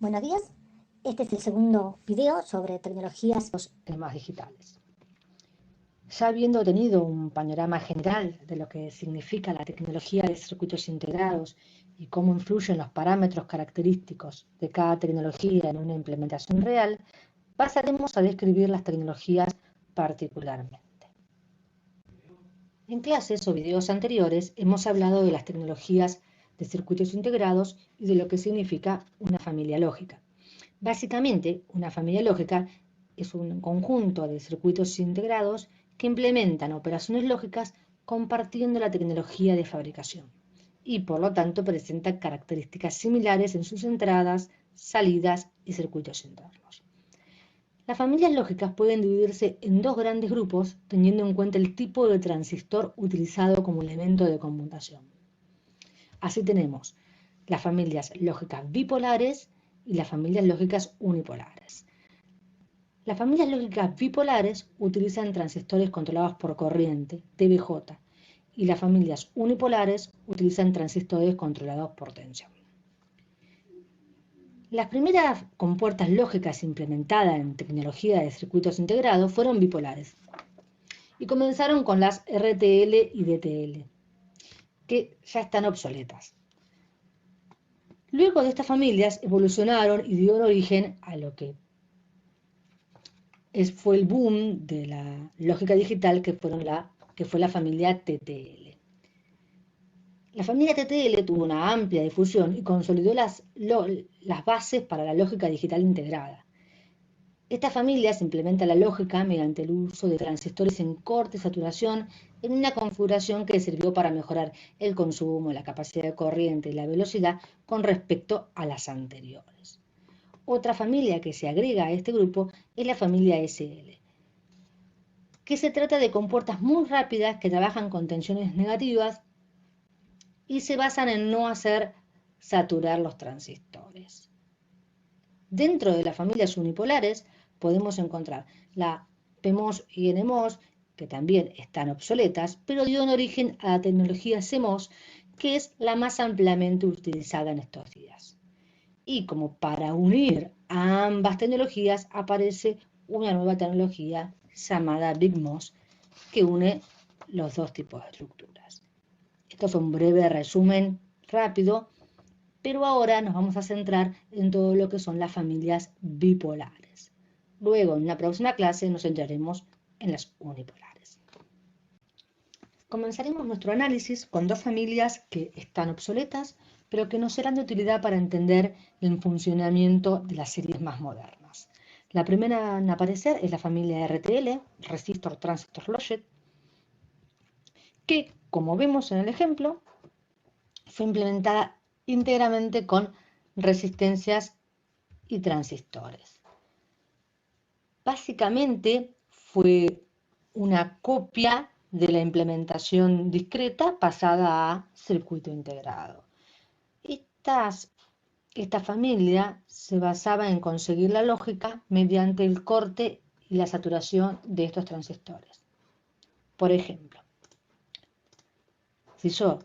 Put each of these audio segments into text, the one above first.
Buenos días, este es el segundo video sobre tecnologías Sistemas digitales. Ya habiendo tenido un panorama general de lo que significa la tecnología de circuitos integrados y cómo influyen los parámetros característicos de cada tecnología en una implementación real, pasaremos a describir las tecnologías particularmente. En clases o videos anteriores hemos hablado de las tecnologías de circuitos integrados y de lo que significa una familia lógica. Básicamente, una familia lógica es un conjunto de circuitos integrados que implementan operaciones lógicas compartiendo la tecnología de fabricación y por lo tanto presentan características similares en sus entradas, salidas y circuitos internos. Las familias lógicas pueden dividirse en dos grandes grupos teniendo en cuenta el tipo de transistor utilizado como elemento de conmutación. Así tenemos las familias lógicas bipolares y las familias lógicas unipolares. Las familias lógicas bipolares utilizan transistores controlados por corriente, TBJ, y las familias unipolares utilizan transistores controlados por tensión. Las primeras compuertas lógicas implementadas en tecnología de circuitos integrados fueron bipolares y comenzaron con las RTL y DTL, que ya están obsoletas. Luego de estas familias evolucionaron y dieron origen a lo que fue el boom de la lógica digital, que fue la familia TTL. La familia TTL tuvo una amplia difusión y consolidó las bases para la lógica digital integrada. Esta familia se implementa la lógica mediante el uso de transistores en corte y saturación en una configuración que sirvió para mejorar el consumo, la capacidad de corriente y la velocidad con respecto a las anteriores. Otra familia que se agrega a este grupo es la familia SL, que se trata de compuertas muy rápidas que trabajan con tensiones negativas y se basan en no hacer saturar los transistores. Dentro de las familias unipolares podemos encontrar la PMOS y NMOS, que también están obsoletas, pero dieron origen a la tecnología CMOS, que es la más ampliamente utilizada en estos días. Y como para unir a ambas tecnologías aparece una nueva tecnología llamada BigMOS, que une los dos tipos de estructuras. Esto fue un breve resumen rápido, pero ahora nos vamos a centrar en todo lo que son las familias bipolares. Luego, en la próxima clase, nos centraremos en las unipolares. Comenzaremos nuestro análisis con dos familias que están obsoletas, pero que nos serán de utilidad para entender el funcionamiento de las series más modernas. La primera en aparecer es la familia RTL, Resistor Transistor Logic, que, como vemos en el ejemplo, fue implementada íntegramente con resistencias y transistores. Básicamente fue una copia de la implementación discreta pasada a circuito integrado. Esta familia se basaba en conseguir la lógica mediante el corte y la saturación de estos transistores. Por ejemplo, si yo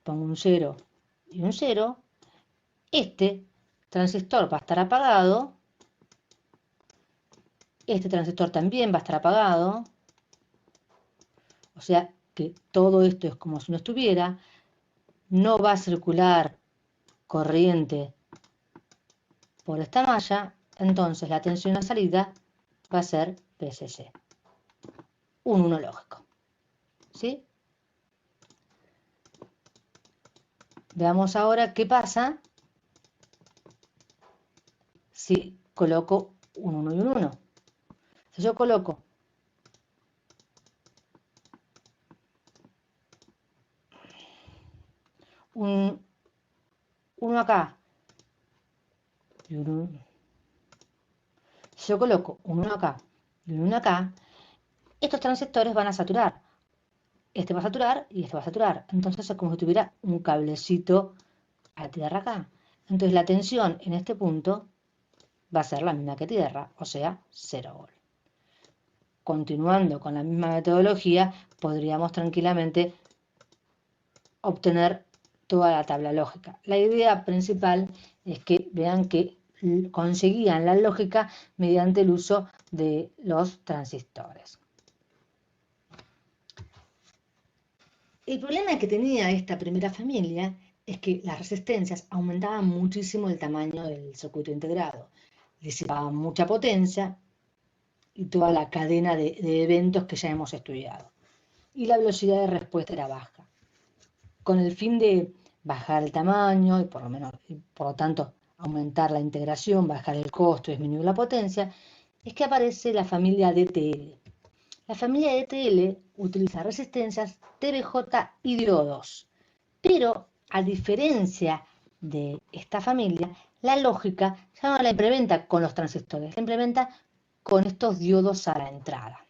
pongo un 0 y un 0, este transistor va a estar apagado, este transistor también va a estar apagado, o sea que todo esto es como si no estuviera, no va a circular corriente por esta malla, entonces la tensión a salida va a ser PSC, un 1 lógico, ¿sí? Veamos ahora qué pasa si coloco un 1 y un 1. Si yo coloco un 1 acá y un 1, si yo coloco un 1 acá y un 1 acá, estos transistores van a saturar. Este va a saturar y este va a saturar. Entonces es como si tuviera un cablecito a tierra acá. Entonces la tensión en este punto va a ser la misma que tierra, o sea, 0 volt. Continuando con la misma metodología, podríamos tranquilamente obtener toda la tabla lógica. La idea principal es que vean que conseguían la lógica mediante el uso de los transistores. El problema que tenía esta primera familia es que las resistencias aumentaban muchísimo el tamaño del circuito integrado, disipaban mucha potencia y toda la cadena de eventos que ya hemos estudiado. Y la velocidad de respuesta era baja. Con el fin de bajar el tamaño y por lo tanto aumentar la integración, bajar el costo, disminuir la potencia, es que aparece la familia DTL. La familia DTL utiliza resistencias TBJ y diodos, pero a diferencia de esta familia, la lógica ya no la implementa con los transistores, la implementa con estos diodos a la entrada.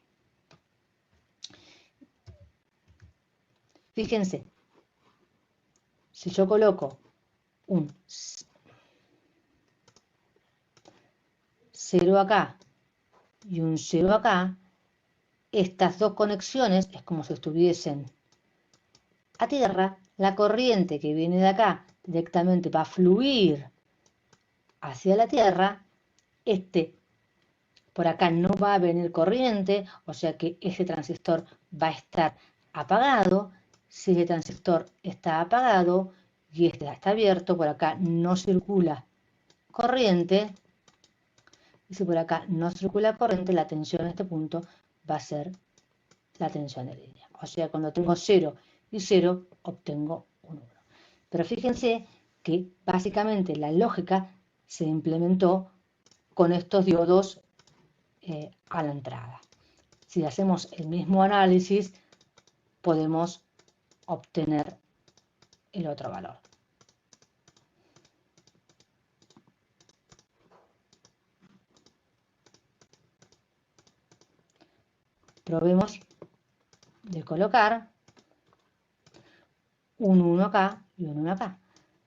Fíjense, si yo coloco un 0 acá y un 0 acá, estas dos conexiones es como si estuviesen a tierra. La corriente que viene de acá directamente va a fluir hacia la tierra. Por acá no va a venir corriente, o sea que este transistor va a estar apagado. Si este transistor está apagado y este está abierto, por acá no circula corriente. Y si por acá no circula corriente, la tensión en este punto va a ser la tensión de línea. O sea, cuando tengo 0 y 0, obtengo un 1. Pero fíjense que básicamente la lógica se implementó con estos diodos a la entrada. Si hacemos el mismo análisis, podemos obtener el otro valor. Probemos de colocar un 1 acá y un 1 acá.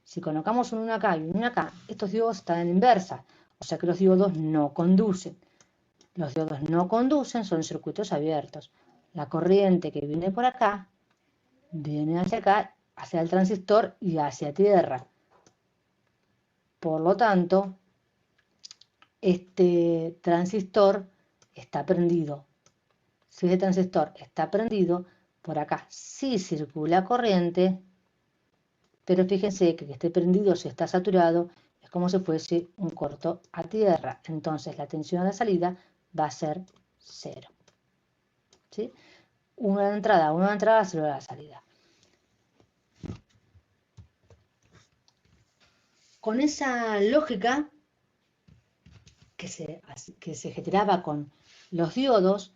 Si colocamos un 1 acá y un 1 acá, estos diodos están en inversa, o sea que los diodos no conducen. Los diodos no conducen, son circuitos abiertos. La corriente que viene por acá, viene hacia acá, hacia el transistor y hacia tierra. Por lo tanto, este transistor está prendido. Si este transistor está prendido, por acá sí circula corriente, pero fíjense que esté prendido, si está saturado, es como si fuese un corto a tierra. Entonces la tensión a la salida va a ser 0. ¿Sí? Una de entrada, 0 de la salida. Con esa lógica que se generaba con los diodos,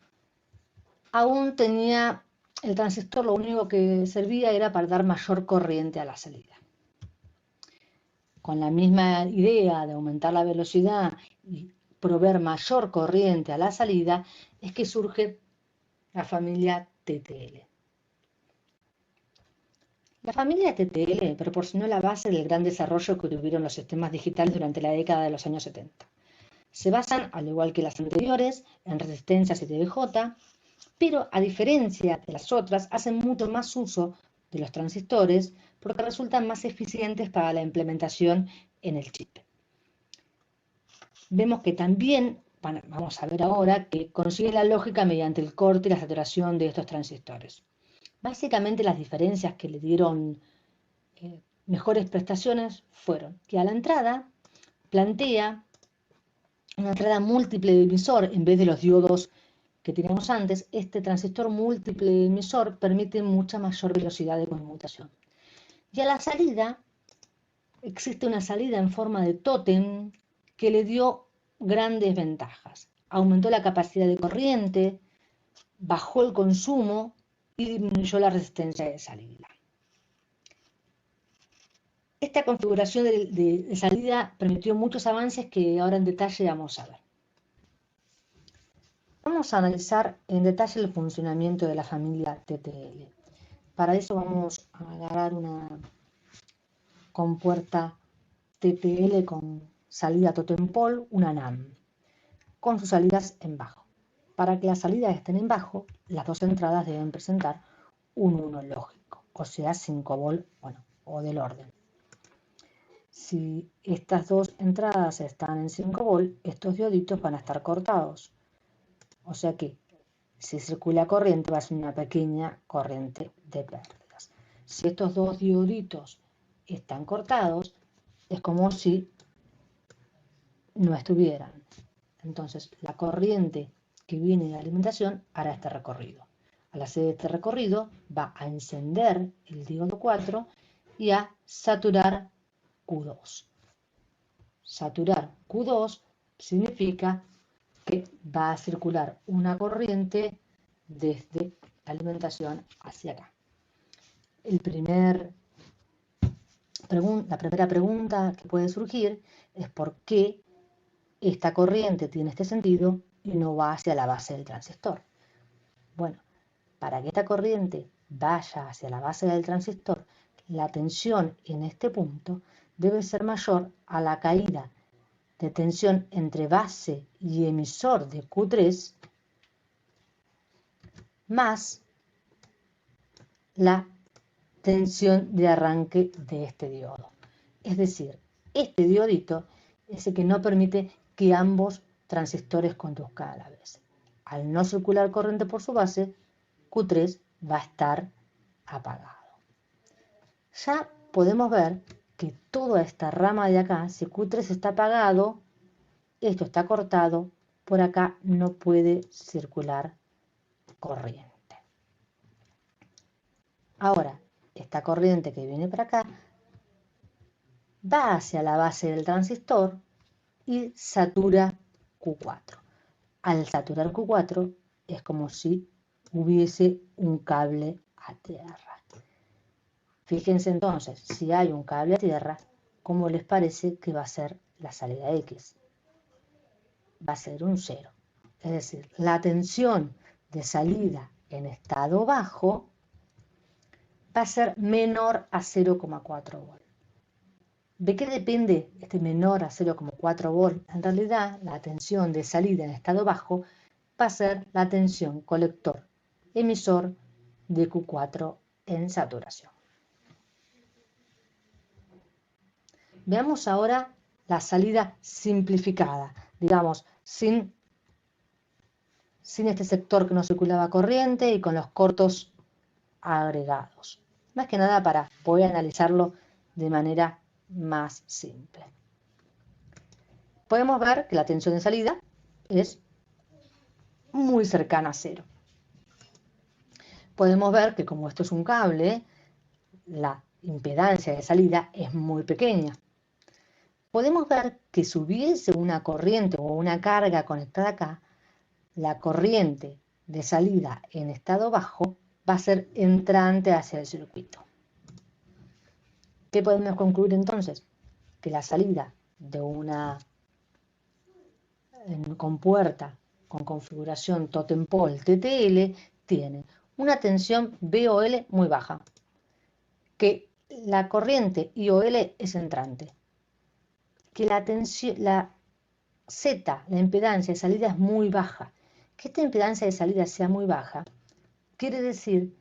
aún tenía el transistor, lo único que servía era para dar mayor corriente a la salida. Con la misma idea de aumentar la velocidad y proveer mayor corriente a la salida, es que surge la familia TTL. La familia TTL proporcionó la base del gran desarrollo que tuvieron los sistemas digitales durante la década de los años 70. Se basan, al igual que las anteriores, en resistencias y TBJ, pero a diferencia de las otras, hacen mucho más uso de los transistores porque resultan más eficientes para la implementación en el chip. Vemos que también, vamos a ver ahora, que consigue la lógica mediante el corte y la saturación de estos transistores. Básicamente las diferencias que le dieron mejores prestaciones fueron que a la entrada plantea una entrada múltiple de emisor en vez de los diodos que teníamos antes. Este transistor múltiple de emisor permite mucha mayor velocidad de conmutación. Y a la salida existe una salida en forma de tótem que le dio grandes ventajas. Aumentó la capacidad de corriente, bajó el consumo y disminuyó la resistencia de salida. Esta configuración de salida permitió muchos avances que ahora en detalle vamos a ver. Vamos a analizar en detalle el funcionamiento de la familia TTL. Para eso vamos a agarrar una compuerta TTL con salida totem pole, una NAM, con sus salidas en bajo. Para que las salidas estén en bajo, las dos entradas deben presentar un 1 lógico, o sea 5 volt o del orden. Si estas dos entradas están en 5 volt, estos dioditos van a estar cortados. O sea que si circula corriente va a ser una pequeña corriente de pérdidas. Si estos dos dioditos están cortados, es como si no estuvieran. Entonces la corriente que viene de la alimentación hará este recorrido. Al hacer este recorrido va a encender el diodo 4 y a saturar Q2. Saturar Q2 significa que va a circular una corriente desde la alimentación hacia acá. La primera pregunta que puede surgir es por qué esta corriente tiene este sentido y no va hacia la base del transistor. Bueno, para que esta corriente vaya hacia la base del transistor, la tensión en este punto debe ser mayor a la caída de tensión entre base y emisor de Q3 más la tensión de arranque de este diodo. Es decir, este diodito es el que no permite que ambos transistores conduzcan a la vez. Al no circular corriente por su base, Q3 va a estar apagado. Ya podemos ver que toda esta rama de acá, si Q3 está apagado, esto está cortado, por acá no puede circular corriente. Ahora, esta corriente que viene para acá va hacia la base del transistor y satura Q4. Al saturar Q4 es como si hubiese un cable a tierra. Fíjense entonces, si hay un cable a tierra, ¿cómo les parece que va a ser la salida X? Va a ser un 0. Es decir, la tensión de salida en estado bajo va a ser menor a 0,4 volt. ¿De qué depende este menor a 0,4 volt? En realidad, la tensión de salida en estado bajo va a ser la tensión colector-emisor de Q4 en saturación. Veamos ahora la salida simplificada, digamos, sin este sector que no circulaba corriente y con los cortos agregados. Más que nada para poder analizarlo de manera más simple. Podemos ver que la tensión de salida es muy cercana a 0. Podemos ver que como esto es un cable, la impedancia de salida es muy pequeña. Podemos ver que si hubiese una corriente o una carga conectada acá, la corriente de salida en estado bajo va a ser entrante hacia el circuito. ¿Qué podemos concluir entonces? Que la salida de una compuerta con configuración totem pole TTL tiene una tensión VOL muy baja, que la corriente IOL es entrante, que la Z, la impedancia de salida es muy baja. Que esta impedancia de salida sea muy baja quiere decir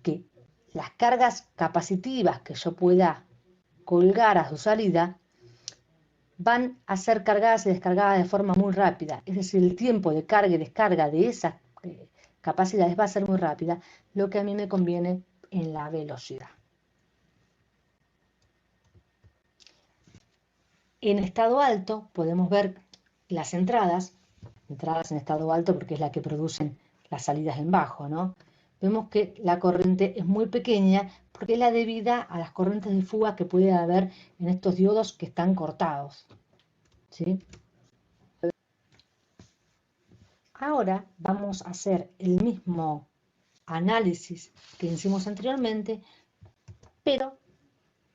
que las cargas capacitivas que yo pueda colgar a su salida van a ser cargadas y descargadas de forma muy rápida. Es decir, el tiempo de carga y descarga de esas capacidades va a ser muy rápida, lo que a mí me conviene en la velocidad. En estado alto podemos ver las entradas en estado alto porque es la que producen las salidas en bajo, ¿no? Vemos que la corriente es muy pequeña porque es la debida a las corrientes de fuga que puede haber en estos diodos que están cortados, ¿sí? Ahora vamos a hacer el mismo análisis que hicimos anteriormente, pero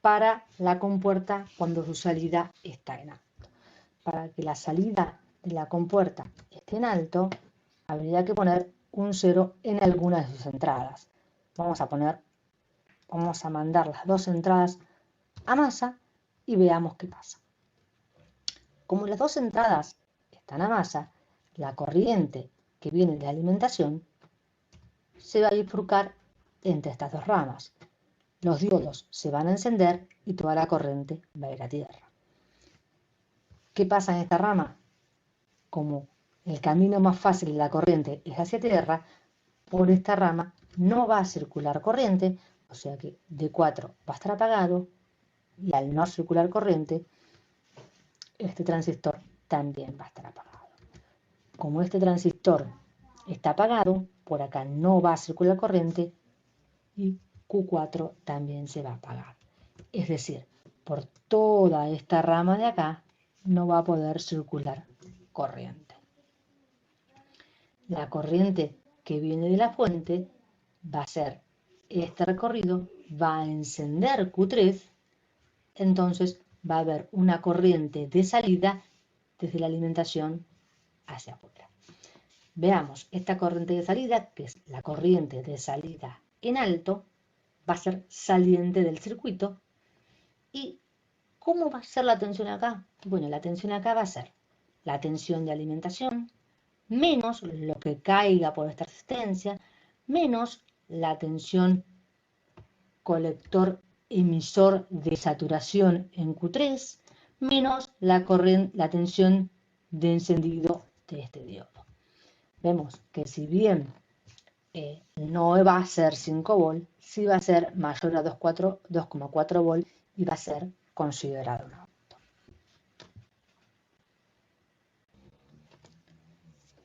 para la compuerta cuando su salida está en alto. Para que la salida de la compuerta esté en alto, habría que poner un 0 en alguna de sus entradas. Vamos a mandar las dos entradas a masa y veamos qué pasa. Como las dos entradas están a masa, la corriente que viene de la alimentación se va a bifurcar entre estas dos ramas. los diodos se van a encender y toda la corriente va a ir a tierra. ¿Qué pasa en esta rama? Como el camino más fácil de la corriente es hacia tierra, por esta rama no va a circular corriente, o sea que D4 va a estar apagado y al no circular corriente, este transistor también va a estar apagado. Como este transistor está apagado, por acá no va a circular corriente y Q4 también se va a apagar. Es decir, por toda esta rama de acá no va a poder circular corriente. La corriente que viene de la fuente va a ser este recorrido, va a encender Q3, entonces va a haber una corriente de salida desde la alimentación hacia afuera. Veamos, esta corriente de salida, que es la corriente de salida en alto, va a ser saliente del circuito. ¿Y cómo va a ser la tensión acá? Bueno, la tensión acá va a ser la tensión de alimentación menos lo que caiga por esta resistencia, menos la tensión colector emisor de saturación en Q3, menos la tensión de encendido de este diodo. Vemos que si bien no va a ser 5 volt, sí va a ser mayor a 2,4 volt y va a ser considerado un auto.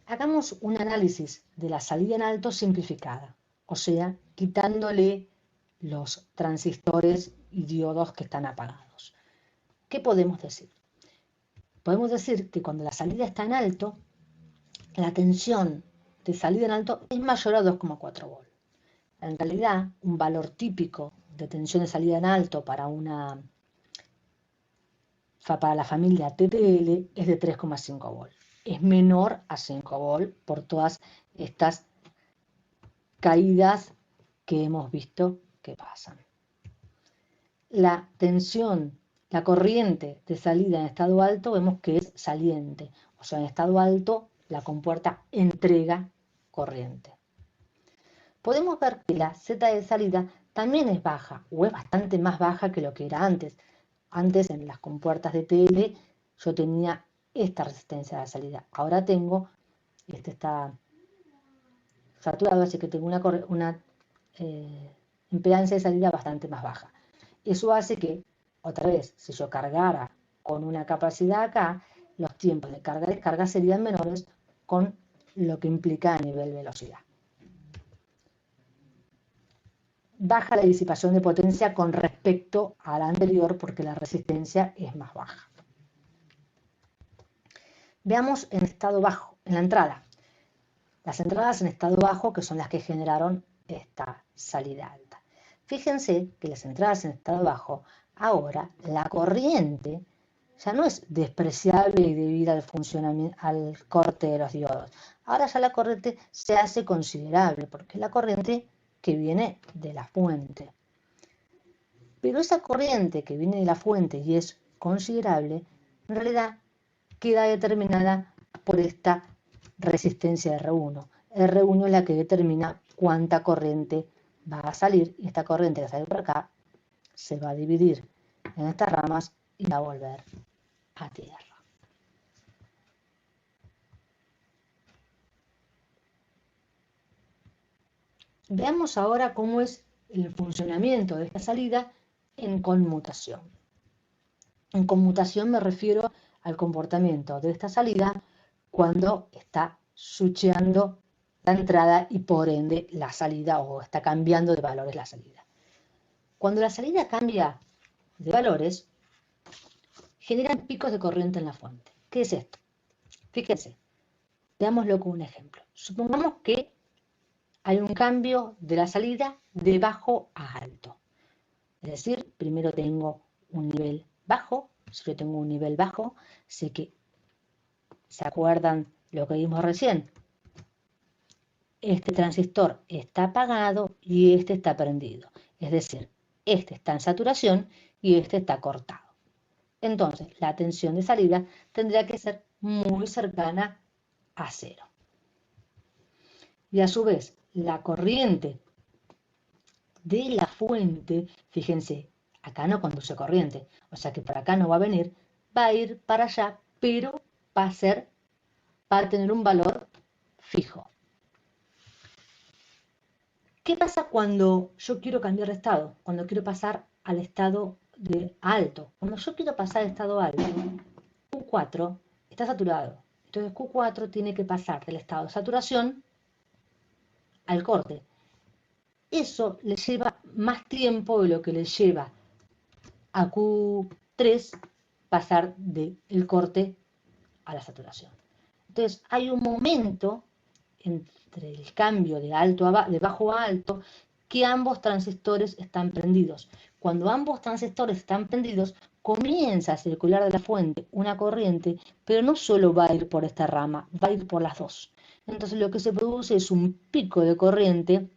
Hagamos un análisis de la salida en alto simplificada, o sea, quitándole los transistores y diodos que están apagados. ¿Qué podemos decir? Podemos decir que cuando la salida está en alto, la tensión de salida en alto es mayor a 2,4 volts. En realidad, un valor típico de tensión de salida en alto para la familia TTL es de 3,5 volts. Es menor a 5 volts por todas estas caídas que hemos visto que pasan. La tensión, la corriente de salida en estado alto vemos que es saliente, o sea, en estado alto la compuerta entrega corriente. Podemos ver que la Z de salida también es baja, o es bastante más baja que lo que era antes. Antes en las compuertas de TL yo tenía esta resistencia de salida, ahora tengo, este está saturado, así que tengo una impedancia de salida bastante más baja. Eso hace que, otra vez, si yo cargara con una capacidad acá, los tiempos de carga y descarga serían menores con lo que implica a nivel velocidad. Baja la disipación de potencia con respecto a la anterior porque la resistencia es más baja. Veamos en estado bajo, en la entrada. Las entradas en estado bajo que son las que generaron esta salida alta. Fíjense que las entradas en estado bajo, ahora la corriente ya no es despreciable y debida al funcionamiento, al corte de los diodos. Ahora ya la corriente se hace considerable porque es la corriente que viene de la fuente. Pero esa corriente que viene de la fuente y es considerable, en realidad queda determinada por esta resistencia R1. R1 es la que determina cuánta corriente va a salir y esta corriente que sale por acá se va a dividir en estas ramas y va a volver a tierra. Veamos ahora cómo es el funcionamiento de esta salida en conmutación. En conmutación me refiero al comportamiento de esta salida cuando está switcheando la entrada y por ende la salida o está cambiando de valores la salida. Cuando la salida cambia de valores, generan picos de corriente en la fuente. ¿Qué es esto? Fíjense, veámoslo con un ejemplo. Supongamos que hay un cambio de la salida de bajo a alto. Es decir, primero tengo un nivel bajo. Si yo tengo un nivel bajo, sé que, ¿se acuerdan lo que vimos recién? Este transistor está apagado y este está prendido. Es decir, este está en saturación y este está cortado. Entonces, la tensión de salida tendría que ser muy cercana a cero. Y a su vez, la corriente de la fuente, fíjense, acá no conduce corriente, o sea que por acá no va a venir, va a ir para allá, pero va a tener un valor fijo. ¿Qué pasa cuando yo quiero cambiar de estado? Cuando quiero pasar al estado de alto. Cuando yo quiero pasar al estado alto, Q4 está saturado. Entonces Q4 tiene que pasar del estado de saturación al corte. Eso le lleva más tiempo de lo que le lleva a Q3 pasar del corte a la saturación. Entonces hay un momento entre el cambio de bajo a alto que ambos transistores están prendidos. Cuando ambos transistores están prendidos, comienza a circular de la fuente una corriente, pero no solo va a ir por esta rama, va a ir por las dos. Entonces lo que se produce es un pico de corriente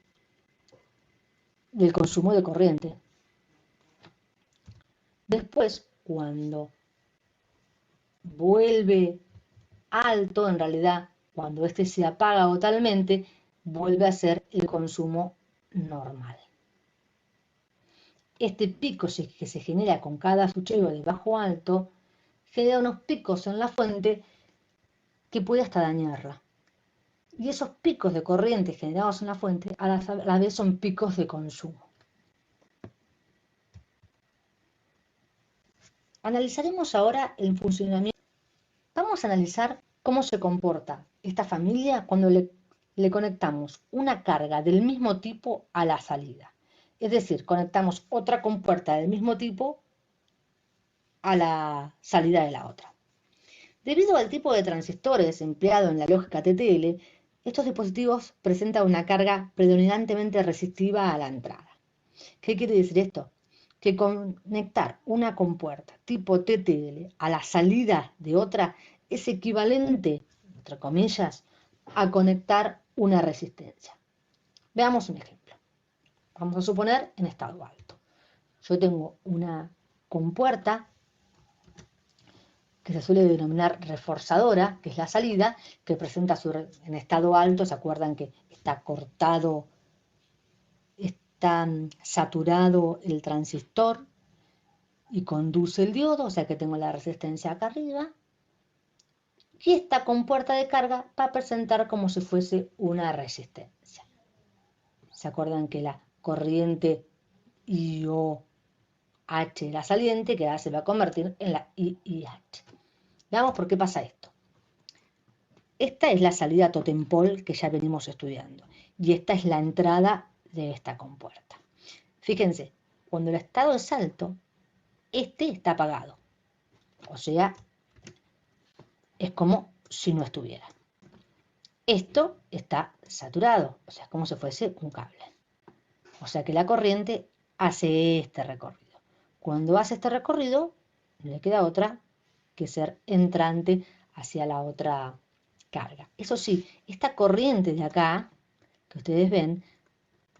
del consumo de corriente. Después, cuando vuelve alto, en realidad, cuando este se apaga totalmente, vuelve a ser el consumo normal. Este pico que se genera con cada switcheo de bajo a alto, genera unos picos en la fuente que puede hasta dañarla. Y esos picos de corriente generados en la fuente a la vez son picos de consumo. Analizaremos ahora el funcionamiento. Vamos a analizar cómo se comporta esta familia cuando le conectamos una carga del mismo tipo a la salida. Es decir, conectamos otra compuerta del mismo tipo a la salida de la otra. Debido al tipo de transistores empleado en la lógica TTL, estos dispositivos presentan una carga predominantemente resistiva a la entrada. ¿Qué quiere decir esto? Que conectar una compuerta tipo TTL a la salida de otra es equivalente, entre comillas, a conectar una resistencia. Veamos un ejemplo. Vamos a suponer en estado alto. Yo tengo una compuerta que se suele denominar reforzadora, que es la salida, que presenta en estado alto, ¿se acuerdan que está cortado, está saturado el transistor y conduce el diodo, o sea que tengo la resistencia acá arriba? Y esta compuerta de carga va a presentar como si fuese una resistencia. ¿Se acuerdan que la corriente IOH, la saliente, que ahora se va a convertir en la IIH? Veamos por qué pasa esto. Esta es la salida totem pole que ya venimos estudiando. Y esta es la entrada de esta compuerta. Fíjense, cuando el estado es alto, este está apagado. O sea, es como si no estuviera. Esto está saturado, o sea, es como si fuese un cable. O sea que la corriente hace este recorrido. Cuando hace este recorrido, no le queda otra que ser entrante hacia la otra carga. Eso sí, esta corriente de acá, que ustedes ven,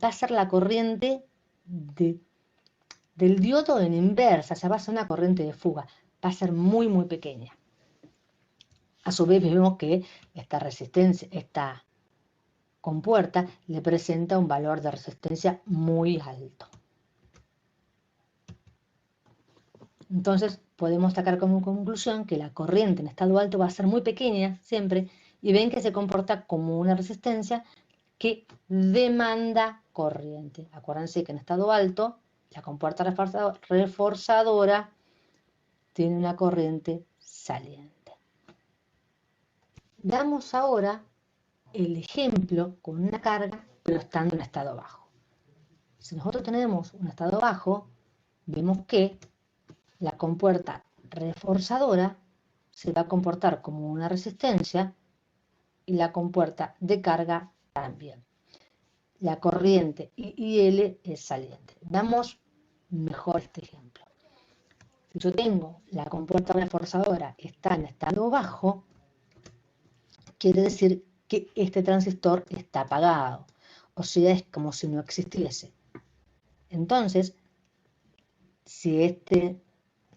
va a ser la corriente del diodo en inversa, o sea, va a ser una corriente de fuga, va a ser muy, muy pequeña. A su vez vemos que esta resistencia, esta compuerta, le presenta un valor de resistencia muy alto. Entonces podemos sacar como conclusión que la corriente en estado alto va a ser muy pequeña siempre, y ven que se comporta como una resistencia que demanda corriente. Acuérdense que en estado alto la compuerta reforzadora tiene una corriente saliente. Damos ahora el ejemplo con una carga, pero estando en estado bajo. Si nosotros tenemos un estado bajo, vemos que la compuerta reforzadora se va a comportar como una resistencia y la compuerta de carga también. La corriente IL es saliente. Veamos mejor este ejemplo. Si yo tengo la compuerta reforzadora que está en estado bajo, quiere decir que este transistor está apagado. O sea, es como si no existiese. Entonces, si este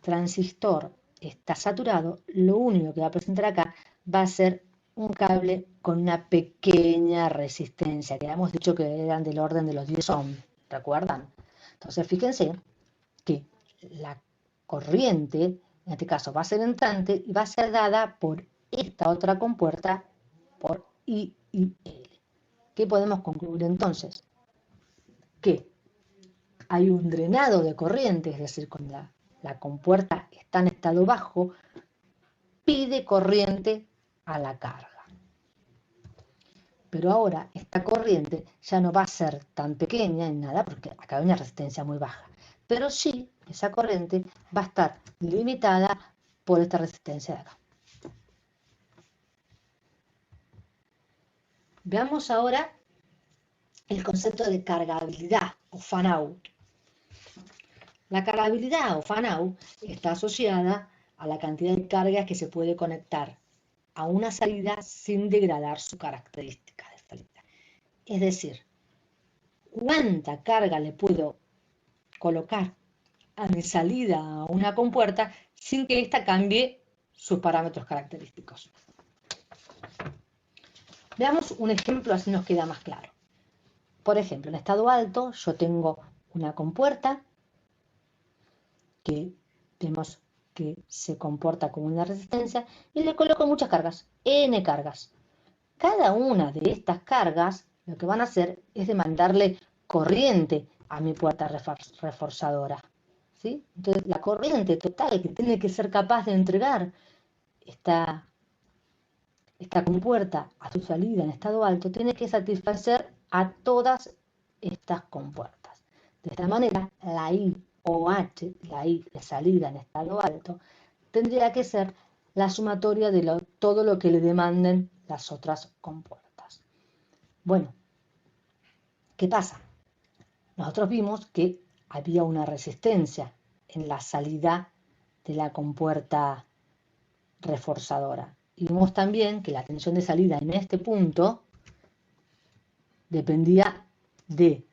transistor está saturado, lo único que va a presentar acá va a ser un cable con una pequeña resistencia, que habíamos dicho que eran del orden de los 10 ohms. ¿Recuerdan? Entonces, fíjense que la corriente, en este caso, va a ser entrante y va a ser dada por esta otra compuerta, por I y L. ¿Qué podemos concluir entonces? Que hay un drenado de corriente, es decir, cuando la compuerta está en estado bajo, pide corriente a la carga. Pero ahora esta corriente ya no va a ser tan pequeña ni nada, porque acá hay una resistencia muy baja. Pero sí, esa corriente va a estar limitada por esta resistencia de acá. Veamos ahora el concepto de cargabilidad o fan-out. La cargabilidad o fan-out está asociada a la cantidad de cargas que se puede conectar a una salida sin degradar su característica de salida. Es decir, cuánta carga le puedo colocar a mi salida a una compuerta sin que ésta cambie sus parámetros característicos. Veamos un ejemplo, así nos queda más claro. Por ejemplo, en estado alto yo tengo una compuerta que vemos que se comporta como una resistencia y le coloco muchas cargas, N cargas. Cada una de estas cargas lo que van a hacer es demandarle corriente a mi puerta reforzadora. ¿Sí? Entonces, la corriente total que tiene que ser capaz de entregar esta compuerta a su salida en estado alto tiene que satisfacer a todas estas compuertas. De esta manera, la I o H, la I de salida en estado alto, tendría que ser la sumatoria de todo lo que le demanden las otras compuertas. Bueno, ¿qué pasa? Nosotros vimos que había una resistencia en la salida de la compuerta reforzadora. Y vimos también que la tensión de salida en este punto dependía de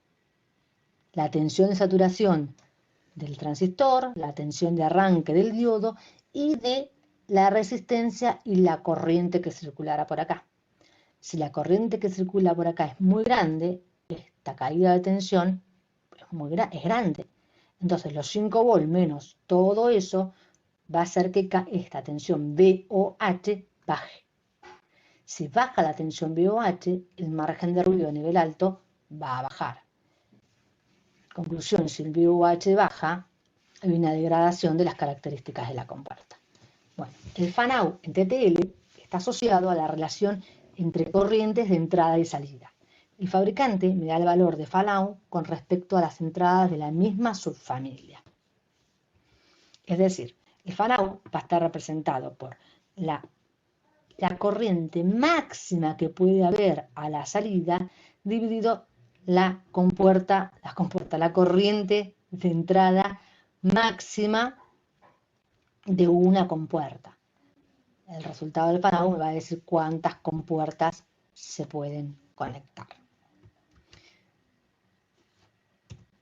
la tensión de saturación del transistor, la tensión de arranque del diodo y de la resistencia y la corriente que circulara por acá. Si la corriente que circula por acá es muy grande, esta caída de tensión es grande. Entonces los 5 volts menos todo eso va a hacer que esta tensión VOH baje. Si baja la tensión VOH, el margen de ruido a nivel alto va a bajar. Conclusión, si el VOH baja, hay una degradación de las características de la compuerta. Bueno, el fan-out en TTL está asociado a la relación entre corrientes de entrada y salida. El fabricante me da el valor de fan-out con respecto a las entradas de la misma subfamilia. Es decir, el fan-out va a estar representado por la corriente máxima que puede haber a la salida dividido la corriente de entrada máxima de una compuerta. El resultado del fan-out me va a decir cuántas compuertas se pueden conectar.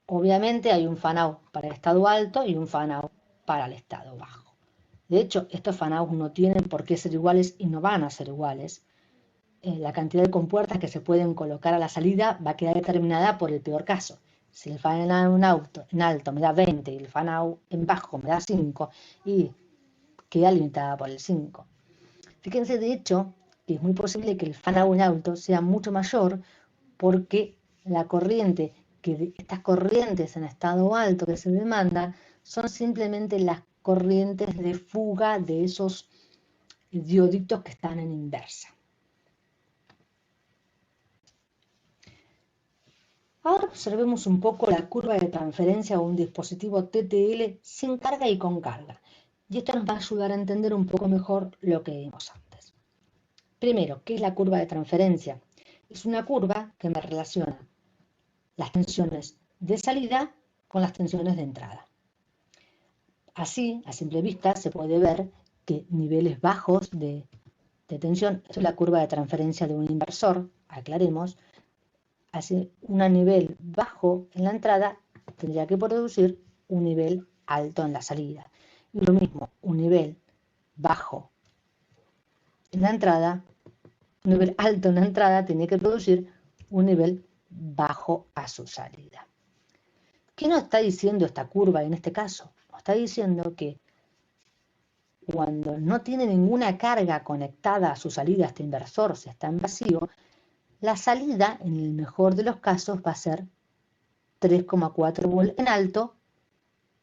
Obviamente hay un fan-out para el estado alto y un fan-out para el estado bajo. De hecho, estos fan-outs no tienen por qué ser iguales y no van a ser iguales. La cantidad de compuertas que se pueden colocar a la salida va a quedar determinada por el peor caso. Si el fan-out en alto me da 20 y el fan-out en bajo me da 5, y queda limitada por el 5. Fíjense, de hecho, que es muy posible que el fan-out en alto sea mucho mayor porque estas corrientes en estado alto que se demandan son simplemente las corrientes de fuga de esos dioditos que están en inversa. Ahora observemos un poco la curva de transferencia de un dispositivo TTL sin carga y con carga. Y esto nos va a ayudar a entender un poco mejor lo que vimos antes. Primero, ¿qué es la curva de transferencia? Es una curva que me relaciona las tensiones de salida con las tensiones de entrada. Así, a simple vista, se puede ver que niveles bajos de tensión, esto es la curva de transferencia de un inversor, aclaremos, así un nivel bajo en la entrada tendría que producir un nivel alto en la salida. Y lo mismo, un nivel bajo en la entrada, un nivel alto en la entrada tiene que producir un nivel bajo a su salida. ¿Qué nos está diciendo esta curva en este caso? Nos está diciendo que cuando no tiene ninguna carga conectada a su salida, este inversor, si está en vacío, la salida, en el mejor de los casos, va a ser 3,4 volt en alto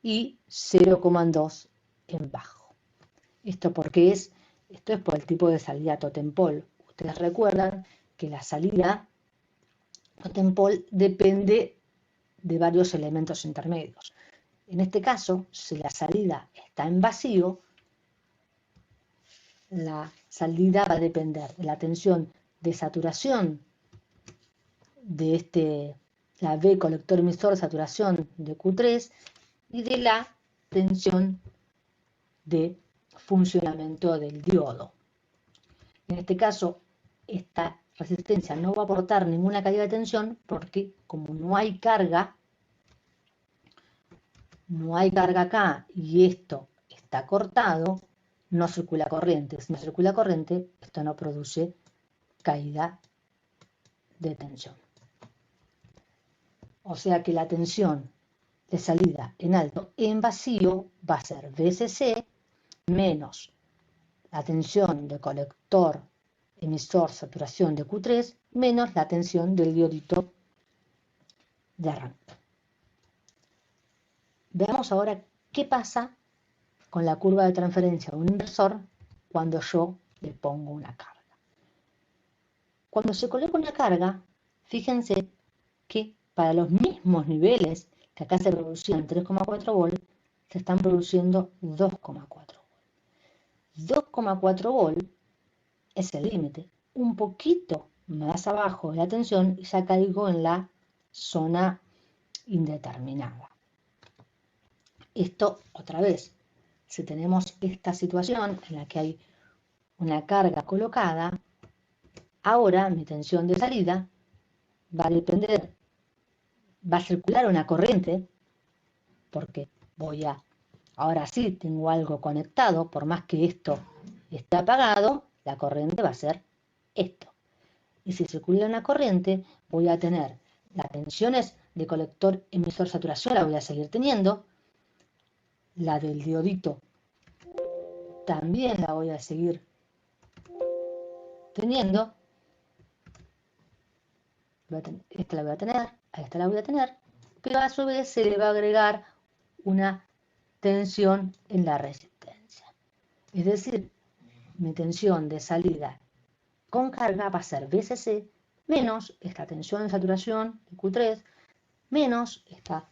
y 0,2 en bajo. Esto es por el tipo de salida totem pole. Ustedes recuerdan que la salida totem pole depende de varios elementos intermedios. En este caso, si la salida está en vacío, la salida va a depender de la tensión de saturación de la V colector emisor saturación de Q3 y de la tensión de funcionamiento del diodo. En este caso, esta resistencia no va a aportar ninguna caída de tensión porque como no hay carga acá y esto está cortado, no circula corriente. Si no circula corriente, esto no produce caída de tensión. O sea que la tensión de salida en alto en vacío va a ser VCC menos la tensión de colector emisor saturación de Q3 menos la tensión del diodito de arranque. Veamos ahora qué pasa con la curva de transferencia de un inversor cuando yo le pongo una carga. Cuando se coloca una carga, fíjense que para los mismos niveles que acá se producían 3,4 volt, se están produciendo 2,4 volt. 2,4 volt es el límite. Un poquito más abajo de la tensión y ya caigo en la zona indeterminada. Esto, otra vez, si tenemos esta situación en la que hay una carga colocada, ahora mi tensión de salida va a depender, va a circular una corriente, porque ahora sí tengo algo conectado, por más que esto esté apagado, la corriente va a ser esto. Y si circula una corriente, voy a tener las tensiones de colector emisor saturación, la voy a seguir teniendo, la del diodito también la voy a seguir teniendo, esta la voy a tener, a esta la voy a tener, pero a su vez se le va a agregar una tensión en la resistencia. Es decir, mi tensión de salida con carga va a ser VCC menos esta tensión de saturación de Q3 menos esta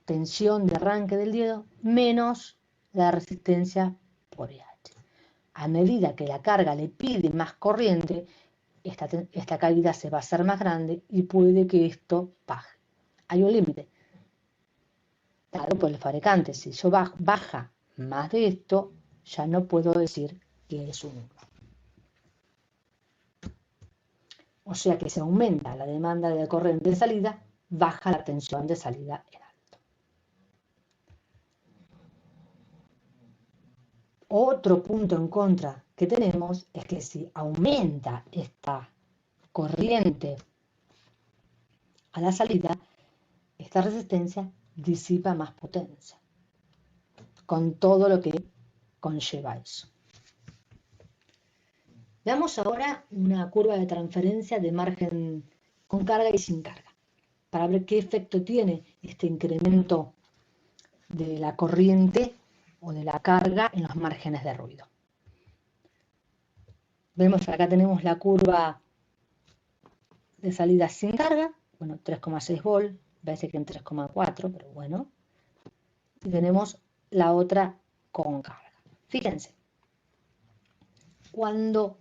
tensión de arranque del diodo menos la resistencia por EH. A medida que la carga le pide más corriente, esta caída se va a hacer más grande y puede que esto baje. Hay un límite dado por el fabricante. Si yo baja más de esto, ya no puedo decir que es un 1. O sea que si aumenta la demanda de corriente de salida, baja la tensión de salida en alto. Otro punto en contra que tenemos es que si aumenta esta corriente a la salida, esta resistencia disipa más potencia, con todo lo que conlleva eso. Veamos ahora una curva de transferencia de margen con carga y sin carga, para ver qué efecto tiene este incremento de la corriente o de la carga en los márgenes de ruido. Vemos que acá tenemos la curva de salida sin carga, bueno, 3,6 volt, parece que en 3,4, pero bueno. Y tenemos la otra con carga. Fíjense, cuando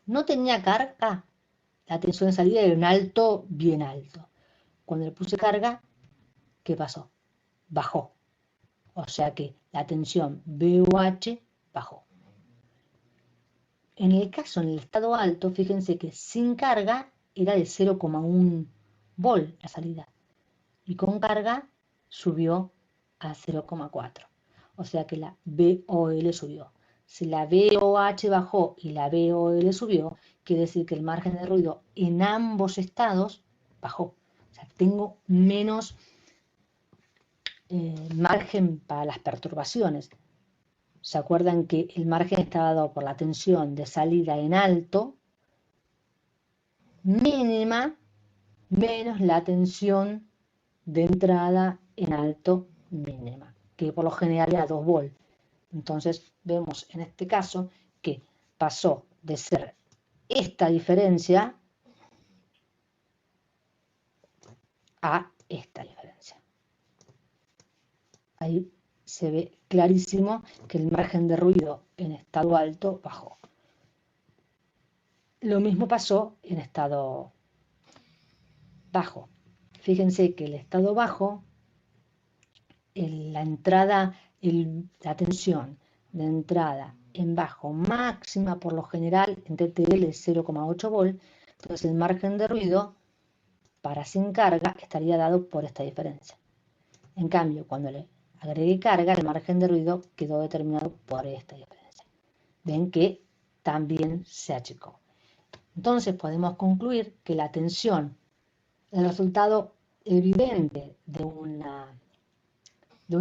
no tenía carga, la tensión de salida era un alto, bien alto. Cuando le puse carga, ¿qué pasó? Bajó. O sea que la tensión VOH bajó. En el caso, en el estado alto, fíjense que sin carga era de 0,1 volt la salida. Y con carga subió a 0,4. O sea que la VOL subió. Si la VOH bajó y la VOL subió, quiere decir que el margen de ruido en ambos estados bajó. O sea, tengo menos margen para las perturbaciones. ¿Se acuerdan que el margen estaba dado por la tensión de salida en alto mínima menos la tensión de entrada en alto mínima, que por lo general era 2 volt? Entonces vemos en este caso que pasó de ser esta diferencia a esta diferencia. Ahí se ve clarísimo que el margen de ruido en estado alto bajó. Lo mismo pasó en estado bajo. Fíjense que el estado bajo, la tensión de entrada en bajo máxima por lo general en TTL es 0,8 volt, entonces el margen de ruido para sin carga estaría dado por esta diferencia. En cambio, cuando le agregué carga, el margen de ruido quedó determinado por esta diferencia. Ven que también se achicó. Entonces podemos concluir que la tensión, el resultado evidente de un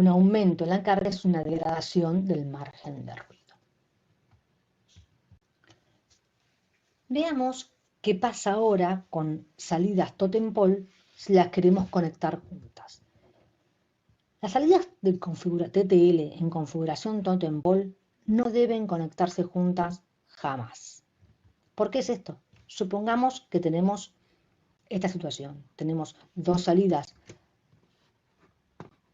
aumento en la carga, es una degradación del margen de ruido. Veamos qué pasa ahora con salidas totem pole si las queremos conectar juntas. Las salidas de TTL en configuración totem pole no deben conectarse juntas jamás. ¿Por qué es esto? Supongamos que tenemos esta situación. Tenemos dos salidas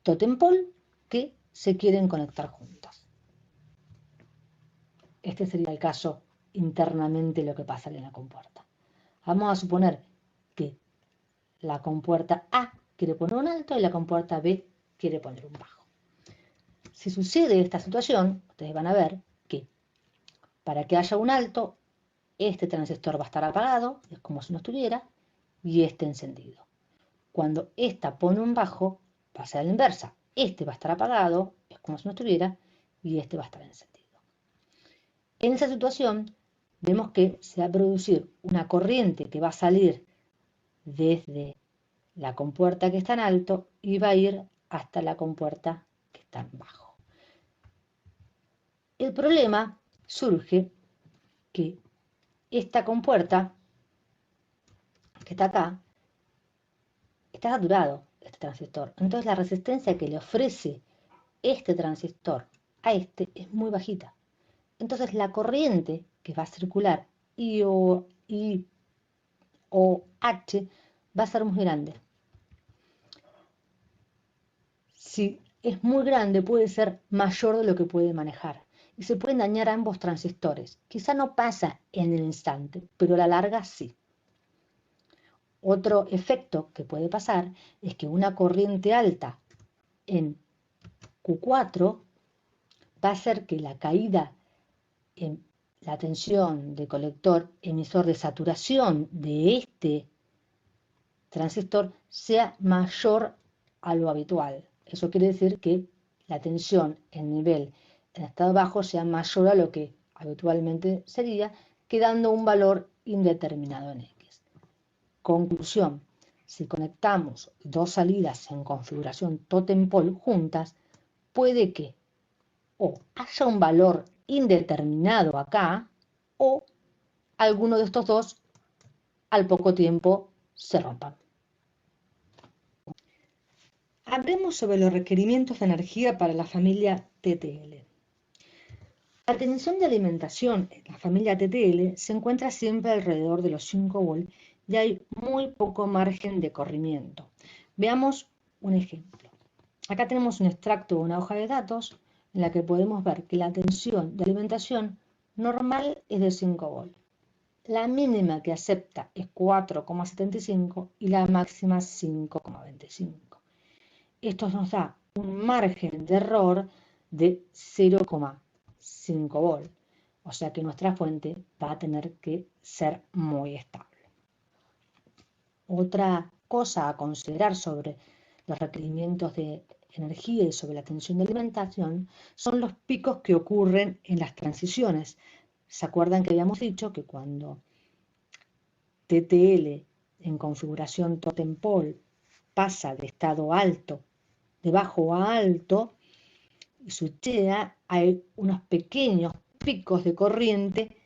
totem pole que se quieren conectar juntas. Este sería el caso internamente lo que pasaría en la compuerta. Vamos a suponer que la compuerta A quiere poner un alto y la compuerta B quiere poner un bajo. Si sucede esta situación, ustedes van a ver que para que haya un alto, este transistor va a estar apagado, es como si no estuviera, y este encendido. Cuando esta pone un bajo, va a ser la inversa. Este va a estar apagado, es como si no estuviera, y este va a estar encendido. En esa situación, vemos que se va a producir una corriente que va a salir desde la compuerta que está en alto y va a ir hasta la compuerta que está en bajo. El problema surge que esta compuerta que está acá está saturado, este transistor. Entonces la resistencia que le ofrece este transistor a este es muy bajita. Entonces la corriente que va a circular I-O-H va a ser muy grande. Si es muy grande, puede ser mayor de lo que puede manejar. Y se pueden dañar ambos transistores. Quizá no pasa en el instante, pero a la larga sí. Otro efecto que puede pasar es que una corriente alta en Q4 va a hacer que la caída en la tensión de colector emisor de saturación de este transistor sea mayor a lo habitual. Eso quiere decir que la tensión en nivel en estado bajo sea mayor a lo que habitualmente sería, quedando un valor indeterminado en X. Conclusión: si conectamos dos salidas en configuración totem pole juntas, puede que o haya un valor indeterminado acá, o alguno de estos dos al poco tiempo se rompan. Hablemos sobre los requerimientos de energía para la familia TTL. La tensión de alimentación en la familia TTL se encuentra siempre alrededor de los 5 volt y hay muy poco margen de corrimiento. Veamos un ejemplo. Acá tenemos un extracto de una hoja de datos en la que podemos ver que la tensión de alimentación normal es de 5 volt. La mínima que acepta es 4,75 y la máxima 5,25. Esto nos da un margen de error de 0,5 volt. O sea que nuestra fuente va a tener que ser muy estable. Otra cosa a considerar sobre los requerimientos de energía y sobre la tensión de alimentación son los picos que ocurren en las transiciones. ¿Se acuerdan que habíamos dicho que cuando TTL en configuración totem pole pasa de estado alto, de bajo a alto y switchea, hay unos pequeños picos de corriente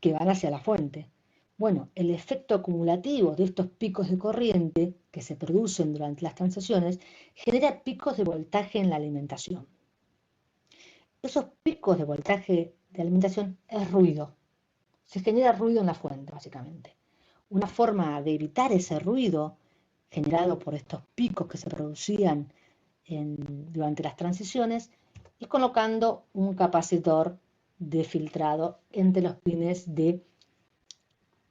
que van hacia la fuente. Bueno, el efecto acumulativo de estos picos de corriente que se producen durante las transiciones genera picos de voltaje en la alimentación. Esos picos de voltaje de alimentación es ruido. Se genera ruido en la fuente, básicamente. Una forma de evitar ese ruido generado por estos picos que se producían durante las transiciones es colocando un capacitor de filtrado entre los pines de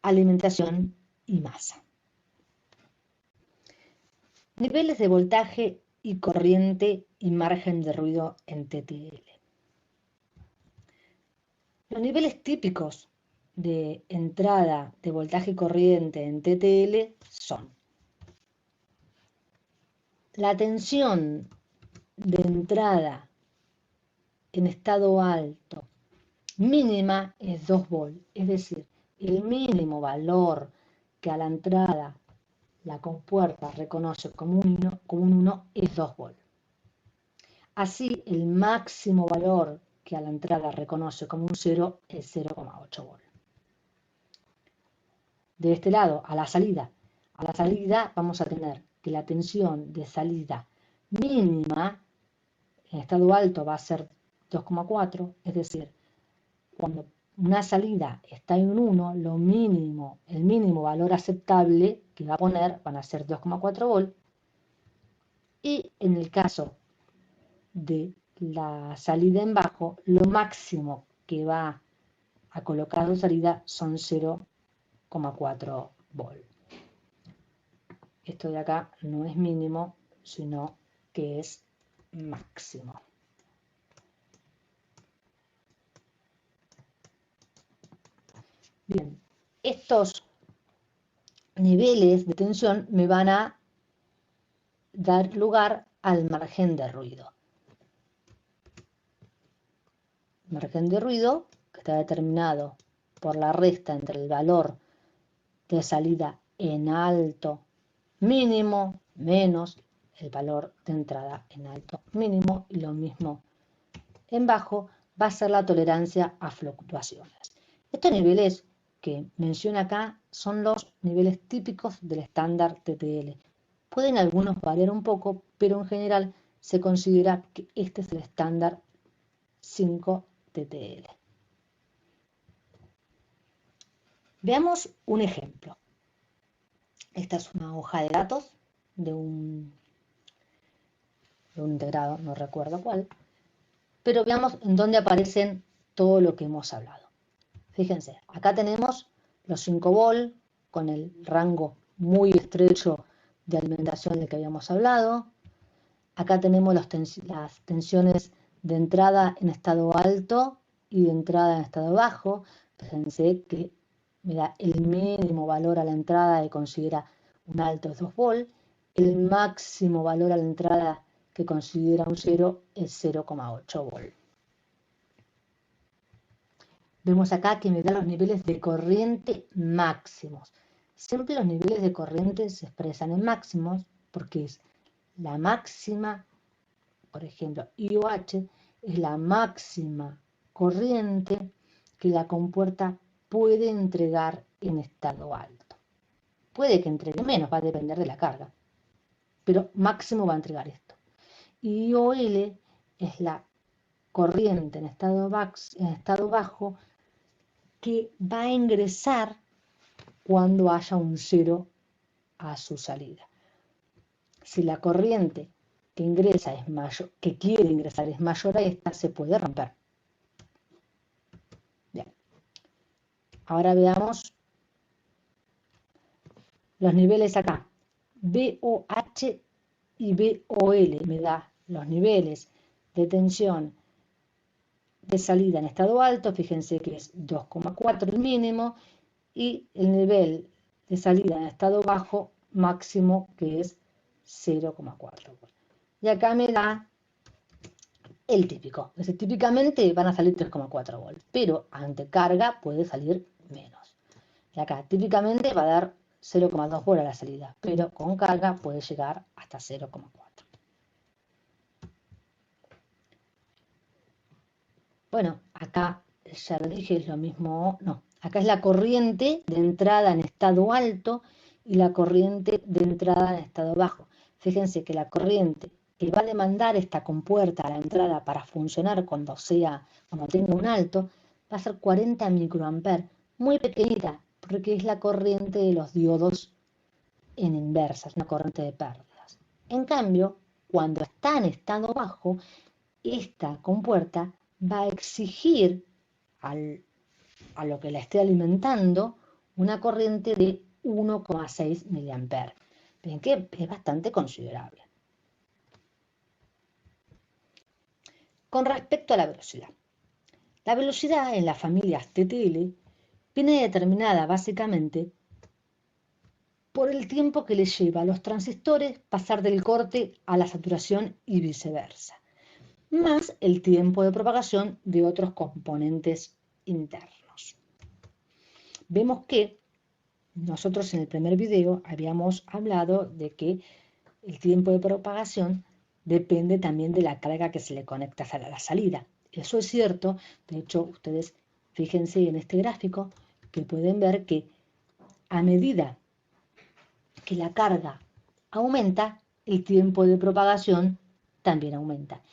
alimentación y masa. Niveles de voltaje y corriente y margen de ruido en TTL. Los niveles típicos de entrada de voltaje y corriente en TTL son la tensión de entrada en estado alto mínima es 2 volt, es decir, el mínimo valor que a la entrada la compuerta reconoce como un 1 es 2 volt. Así, el máximo valor que a la entrada reconoce como un 0 es 0,8 volt. De este lado, a la salida vamos a tener que la tensión de salida mínima en estado alto va a ser 2,4, es decir, cuando una salida está en un 1, el mínimo valor aceptable que va a poner van a ser 2,4 volt. Y en el caso de la salida en bajo, lo máximo que va a colocar de salida son 0,4 volt. Esto de acá no es mínimo, sino que es máximo. Bien, estos niveles de tensión me van a dar lugar al margen de ruido. Margen de ruido que está determinado por la resta entre el valor de salida en alto mínimo menos el valor de entrada en alto mínimo, y lo mismo en bajo va a ser la tolerancia a fluctuaciones. Estos niveles que menciono acá son los niveles típicos del estándar TTL. Pueden algunos variar un poco, pero en general se considera que este es el estándar 5 TTL. Veamos un ejemplo. Esta es una hoja de datos de un integrado, no recuerdo cuál, pero veamos en dónde aparecen todo lo que hemos hablado. Fíjense, acá tenemos los 5 volt con el rango muy estrecho de alimentación del que habíamos hablado. Acá tenemos las tensiones de entrada en estado alto y de entrada en estado bajo. Fíjense que me da el mínimo valor a la entrada que considera un alto es 2 volt. El máximo valor a la entrada que considera un 0 es 0,8 volt. Vemos acá que me da los niveles de corriente máximos. Siempre los niveles de corriente se expresan en máximos porque es la máxima, por ejemplo, IOH es la máxima corriente que la compuerta puede entregar en estado alto. Puede que entregue menos, va a depender de la carga, pero máximo va a entregar esto. IOL es la corriente en estado bajo que va a ingresar cuando haya un 0 a su salida. Si la corriente que ingresa es mayor, que quiere ingresar es mayor a esta, se puede romper. Bien. Ahora veamos los niveles acá. VOH y VOL me da los niveles de tensión de salida en estado alto, fíjense que es 2,4 el mínimo, y el nivel de salida en estado bajo máximo que es 0,4. Y acá me da el típico. Entonces, típicamente van a salir 3,4 volt, pero ante carga puede salir menos. Y acá típicamente va a dar 0,2 volt a la salida, pero con carga puede llegar hasta 0,4. Bueno, acá ya lo dije, es lo mismo, no, acá es la corriente de entrada en estado alto y la corriente de entrada en estado bajo. Fíjense que la corriente que va a demandar esta compuerta a la entrada para funcionar cuando tenga un alto, va a ser 40 microamperes, muy pequeñita, porque es la corriente de los diodos en inversa, es una corriente de pérdidas. En cambio, cuando está en estado bajo, esta compuerta va a exigir a lo que la esté alimentando una corriente de 1,6 miliamperes. Ven que es bastante considerable. Con respecto a la velocidad en las familias TTL viene determinada básicamente por el tiempo que les lleva a los transistores pasar del corte a la saturación y viceversa, más el tiempo de propagación de otros componentes internos. Vemos que nosotros en el primer video habíamos hablado de que el tiempo de propagación depende también de la carga que se le conecta a la salida. Eso es cierto, de hecho ustedes fíjense en este gráfico que pueden ver que a medida que la carga aumenta, el tiempo de propagación también aumenta.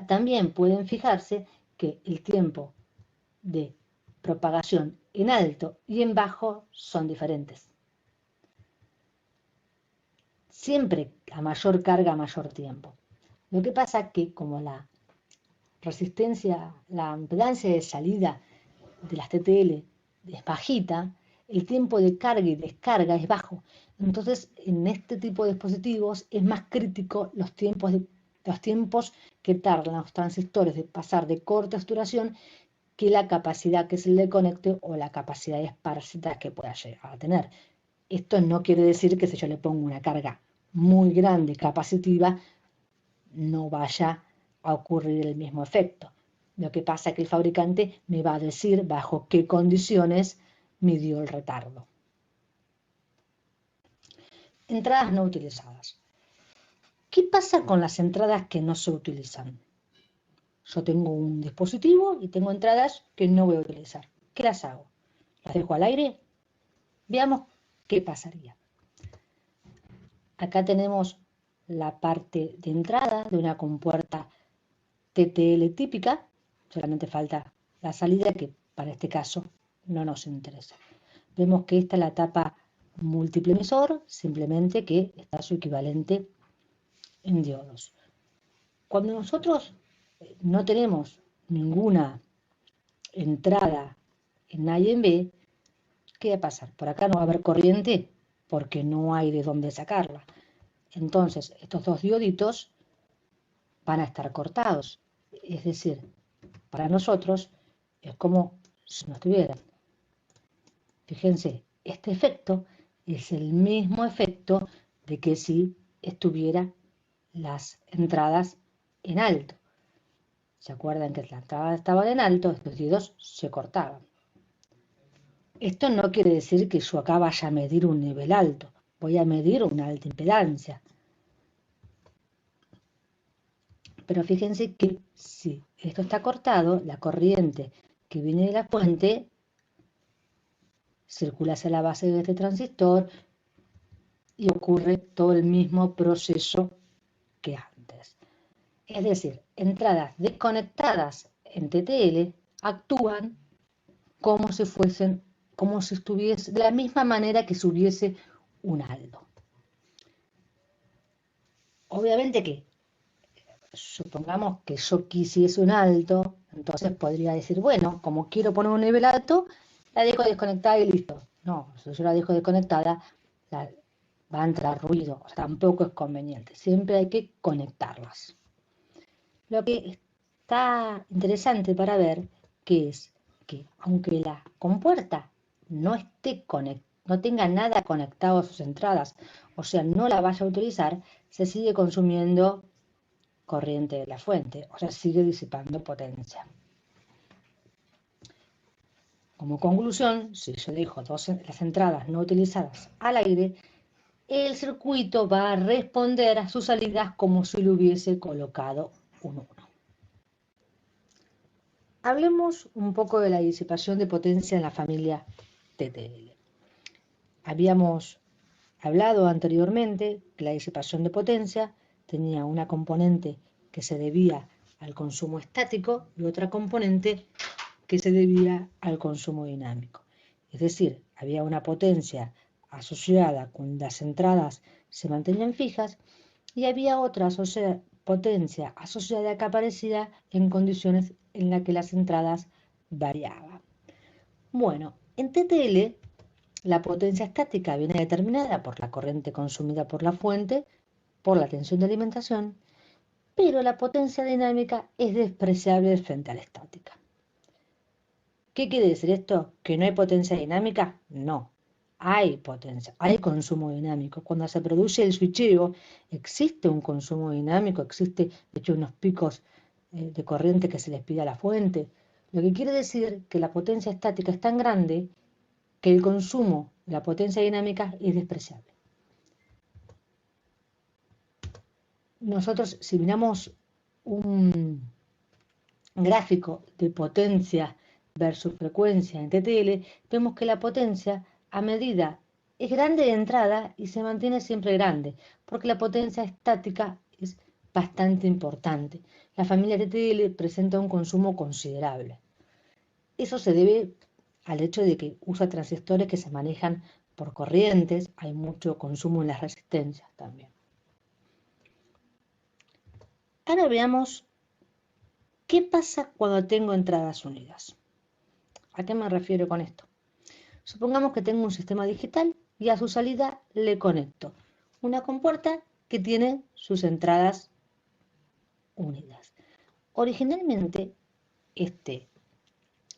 También pueden fijarse que el tiempo de propagación en alto y en bajo son diferentes. Siempre a mayor carga, mayor tiempo. Lo que pasa es que como la resistencia, la impedancia de salida de las TTL es bajita, el tiempo de carga y descarga es bajo. Entonces, en este tipo de dispositivos es más crítico los tiempos que tardan los transistores de pasar de corta saturación que la capacidad que se le conecte o la capacidad de esparcida que pueda llegar a tener. Esto no quiere decir que si yo le pongo una carga muy grande capacitiva, no vaya a ocurrir el mismo efecto. Lo que pasa es que el fabricante me va a decir bajo qué condiciones midió el retardo. Entradas no utilizadas. ¿Qué pasa con las entradas que no se utilizan? Yo tengo un dispositivo y tengo entradas que no voy a utilizar. ¿Qué las hago? ¿Las dejo al aire? Veamos qué pasaría. Acá tenemos la parte de entrada de una compuerta TTL típica, solamente falta la salida que para este caso no nos interesa. Vemos que esta es la tapa múltiple emisor, simplemente que está su equivalente en diodos. Cuando nosotros no tenemos ninguna entrada en A y en B, ¿qué va a pasar? Por acá no va a haber corriente porque no hay de dónde sacarla. Entonces, estos dos dioditos van a estar cortados. Es decir, para nosotros es como si no estuvieran. Fíjense, este efecto es el mismo efecto de que si estuvieran las entradas en alto. ¿Se acuerdan que las entradas estaban en alto? Estos diodos se cortaban. Esto no quiere decir que yo acá vaya a medir un nivel alto. Voy a medir una alta impedancia. Pero fíjense que si esto está cortado, la corriente que viene de la fuente circula hacia la base de este transistor y ocurre todo el mismo proceso que antes. Es decir, entradas desconectadas en TTL actúan como si estuviese, de la misma manera que si hubiese un alto. Obviamente que, supongamos que yo quisiese un alto, entonces podría decir, bueno, como quiero poner un nivel alto, la dejo desconectada y listo. No, si yo la dejo desconectada, va a entrar ruido, o sea, tampoco es conveniente. Siempre hay que conectarlas. Lo que está interesante para ver que es que aunque la compuerta no tenga nada conectado a sus entradas, o sea, no la vaya a utilizar, se sigue consumiendo corriente de la fuente, o sea, sigue disipando potencia. Como conclusión, si yo dejo las entradas no utilizadas al aire, el circuito va a responder a sus salidas como si le hubiese colocado un 1. Hablemos un poco de la disipación de potencia en la familia TTL. Habíamos hablado anteriormente que la disipación de potencia tenía una componente que se debía al consumo estático y otra componente que se debía al consumo dinámico. Es decir, había una potencia asociada con las entradas se mantenían fijas y había otra potencia asociada que aparecía en condiciones en las que las entradas variaban. Bueno, en TTL la potencia estática viene determinada por la corriente consumida por la fuente, por la tensión de alimentación, pero la potencia dinámica es despreciable frente a la estática. ¿Qué quiere decir esto? ¿Que no hay potencia dinámica? No, hay potencia, hay consumo dinámico. Cuando se produce el switcheo, existe un consumo dinámico, existe, de hecho, unos picos de corriente que se les pide a la fuente. Lo que quiere decir que la potencia estática es tan grande que el consumo de la potencia dinámica es despreciable. Nosotros, si miramos un gráfico de potencia versus frecuencia en TTL, vemos que la potencia a medida es grande de entrada y se mantiene siempre grande, porque la potencia estática es bastante importante. La familia TTL presenta un consumo considerable. Eso se debe al hecho de que usa transistores que se manejan por corrientes, hay mucho consumo en las resistencias también. Ahora veamos qué pasa cuando tengo entradas unidas. ¿A qué me refiero con esto? Supongamos que tengo un sistema digital y a su salida le conecto una compuerta que tiene sus entradas unidas. Originalmente, este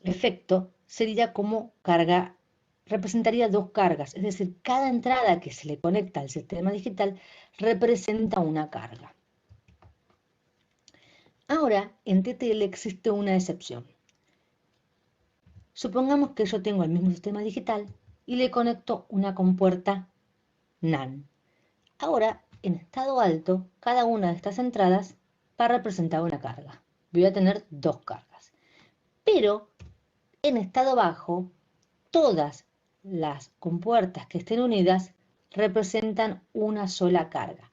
efecto sería como carga, representaría dos cargas, es decir, cada entrada que se le conecta al sistema digital representa una carga. Ahora, en TTL existe una excepción. Supongamos que yo tengo el mismo sistema digital y le conecto una compuerta NAND. Ahora, en estado alto, cada una de estas entradas va a representar una carga. Voy a tener dos cargas. Pero en estado bajo, todas las compuertas que estén unidas representan una sola carga.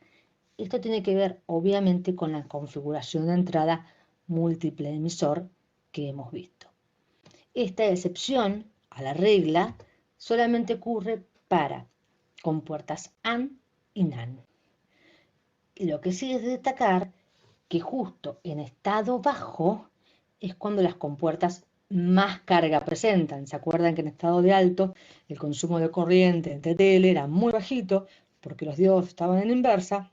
Esto tiene que ver, obviamente, con la configuración de entrada múltiple emisor que hemos visto. Esta excepción a la regla solamente ocurre para compuertas AND y NAND. Y lo que sí es de destacar que justo en estado bajo es cuando las compuertas más carga presentan. ¿Se acuerdan que en estado de alto el consumo de corriente en TTL era muy bajito porque los diodos estaban en inversa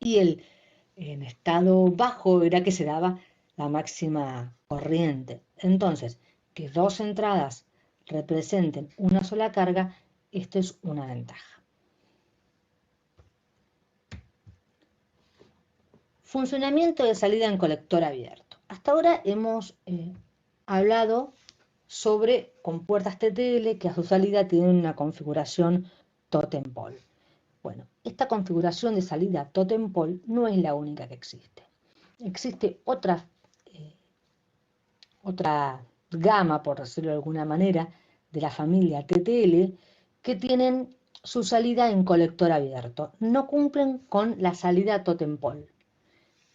y en estado bajo era que se daba la máxima corriente? Entonces, que dos entradas representen una sola carga, esto es una ventaja. Funcionamiento de salida en colector abierto. Hasta ahora hemos hablado sobre compuertas TTL que a su salida tienen una configuración totem pole. Bueno, esta configuración de salida totem pole no es la única que existe. Existe otra gama, por decirlo de alguna manera, de la familia TTL que tienen su salida en colector abierto. No cumplen con la salida totem pole.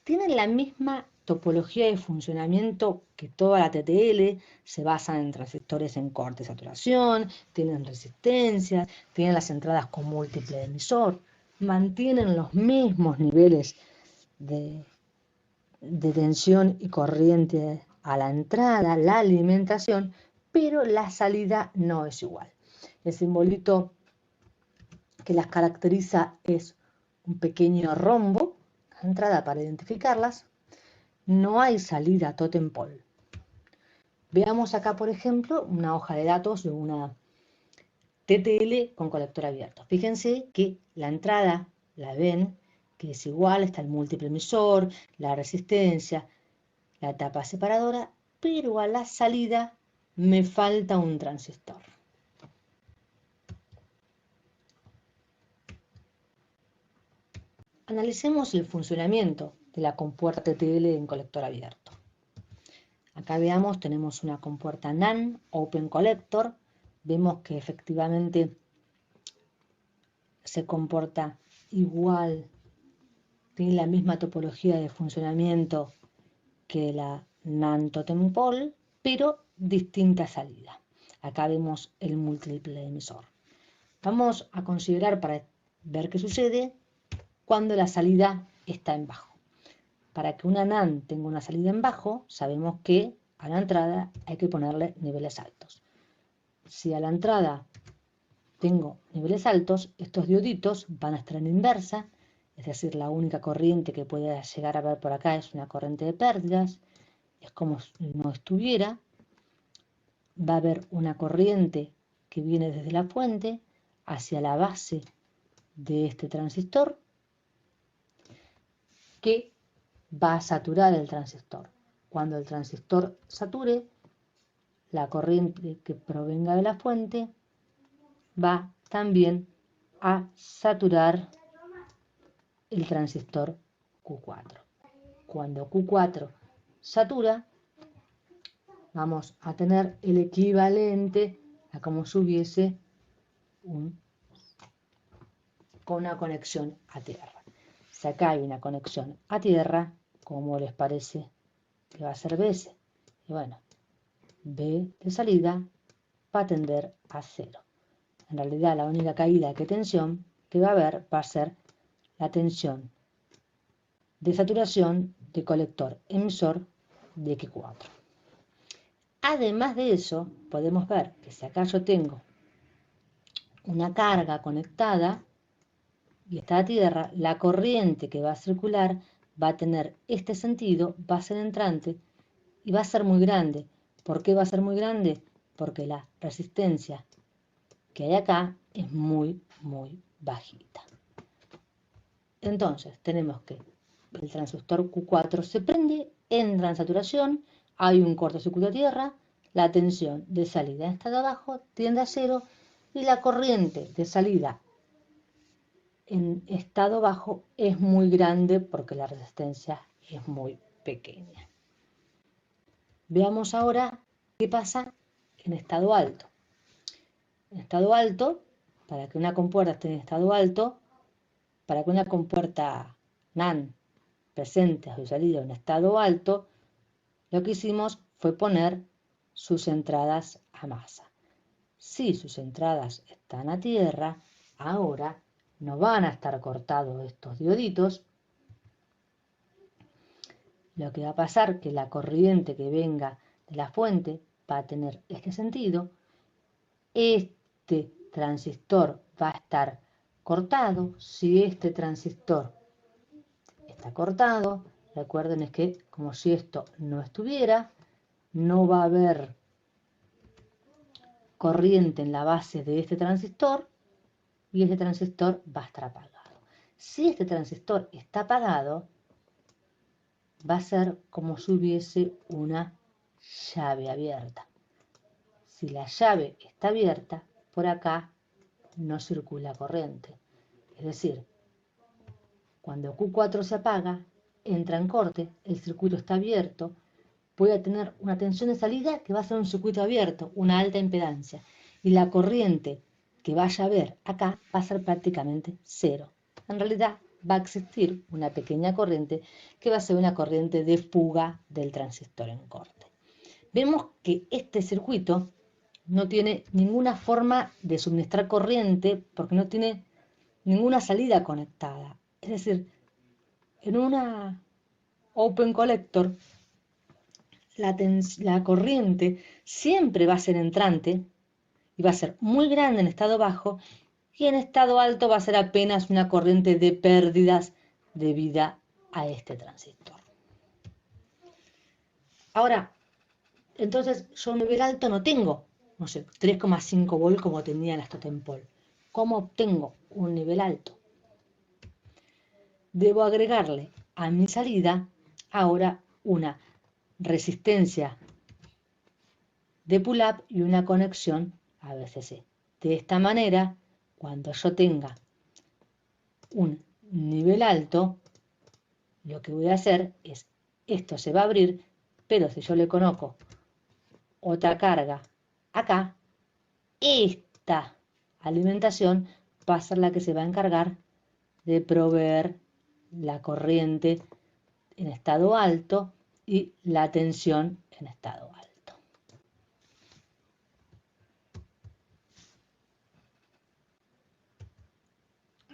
Tienen la misma topología de funcionamiento que toda la TTL, se basan en transistores en corte saturación, tienen resistencias, tienen las entradas con múltiple emisor, mantienen los mismos niveles de tensión y corriente a la entrada, la alimentación, pero la salida no es igual. El simbolito que las caracteriza es un pequeño rombo, la entrada para identificarlas. No hay salida totem pole. Veamos acá, por ejemplo, una hoja de datos de una TTL con colector abierto. Fíjense que la entrada, la ven, que es igual, está el múltiple emisor, la resistencia, la etapa separadora, pero a la salida me falta un transistor. Analicemos el funcionamiento de la compuerta TTL en colector abierto. Acá veamos, tenemos una compuerta NaN, Open Collector. Vemos que efectivamente se comporta igual, tiene la misma topología de funcionamiento que la NaN Totem Pole, pero distinta salida. Acá vemos el múltiple emisor. Vamos a considerar para ver qué sucede cuando la salida está en bajo. Para que una NaN tenga una salida en bajo, sabemos que a la entrada hay que ponerle niveles altos. Si a la entrada tengo niveles altos, estos dioditos van a estar en inversa, es decir, la única corriente que puede llegar a ver por acá es una corriente de pérdidas, es como si no estuviera. Va a haber una corriente que viene desde la fuente hacia la base de este transistor, que va a saturar el transistor. Cuando el transistor sature, la corriente que provenga de la fuente va también a saturar el transistor Q4. Cuando Q4 satura, vamos a tener el equivalente a como si hubiese con una conexión a tierra. Si acá hay una conexión a tierra, ¿cómo les parece que va a ser BS? Y bueno, B de salida va a tender a 0. En realidad la única caída de tensión que va a haber va a ser la tensión de saturación de colector emisor de Q4. Además de eso, podemos ver que si acá yo tengo una carga conectada y está a tierra, la corriente que va a circular va a tener este sentido, va a ser entrante y va a ser muy grande. ¿Por qué va a ser muy grande? Porque la resistencia que hay acá es muy, muy bajita. Entonces, tenemos que el transistor Q4 se prende, entra en saturación, hay un cortocircuito a tierra, la tensión de salida en estado bajo tiende a 0 y la corriente de salida en estado bajo es muy grande porque la resistencia es muy pequeña. Veamos ahora qué pasa en estado alto. En estado alto, para que una compuerta esté en estado alto, para que una compuerta NaN presente a su salida en estado alto, lo que hicimos fue poner sus entradas a masa. Si sus entradas están a tierra, ahora no van a estar cortados estos dioditos. Lo que va a pasar es que la corriente que venga de la fuente va a tener este sentido. Este transistor va a estar cortado. Si este transistor está cortado, recuerden es que como si esto no estuviera, no va a haber corriente en la base de este transistor y este transistor va a estar apagado. Si este transistor está apagado, va a ser como si hubiese una llave abierta. Si la llave está abierta, por acá no circula corriente. Es decir, cuando Q4 se apaga, entra en corte, el circuito está abierto, voy a tener una tensión de salida que va a ser un circuito abierto, una alta impedancia. Y la corriente que vaya a haber acá va a ser prácticamente 0. En realidad va a existir una pequeña corriente que va a ser una corriente de fuga del transistor en corte. Vemos que este circuito no tiene ninguna forma de suministrar corriente porque no tiene ninguna salida conectada. Es decir, en una Open Collector la corriente siempre va a ser entrante y va a ser muy grande en estado bajo y en estado alto va a ser apenas una corriente de pérdidas debido a este transistor. Ahora, entonces yo un nivel alto no tengo, no sé, 3,5 volt como tenía en la Totem Pole. ¿Cómo obtengo un nivel alto? Debo agregarle a mi salida ahora una resistencia de pull-up y una conexión a VCC. De esta manera, cuando yo tenga un nivel alto, lo que voy a hacer es, esto se va a abrir Pero si yo le coloco otra carga acá, esta alimentación va a ser la que se va a encargar de proveer la corriente en estado alto y la tensión en estado alto.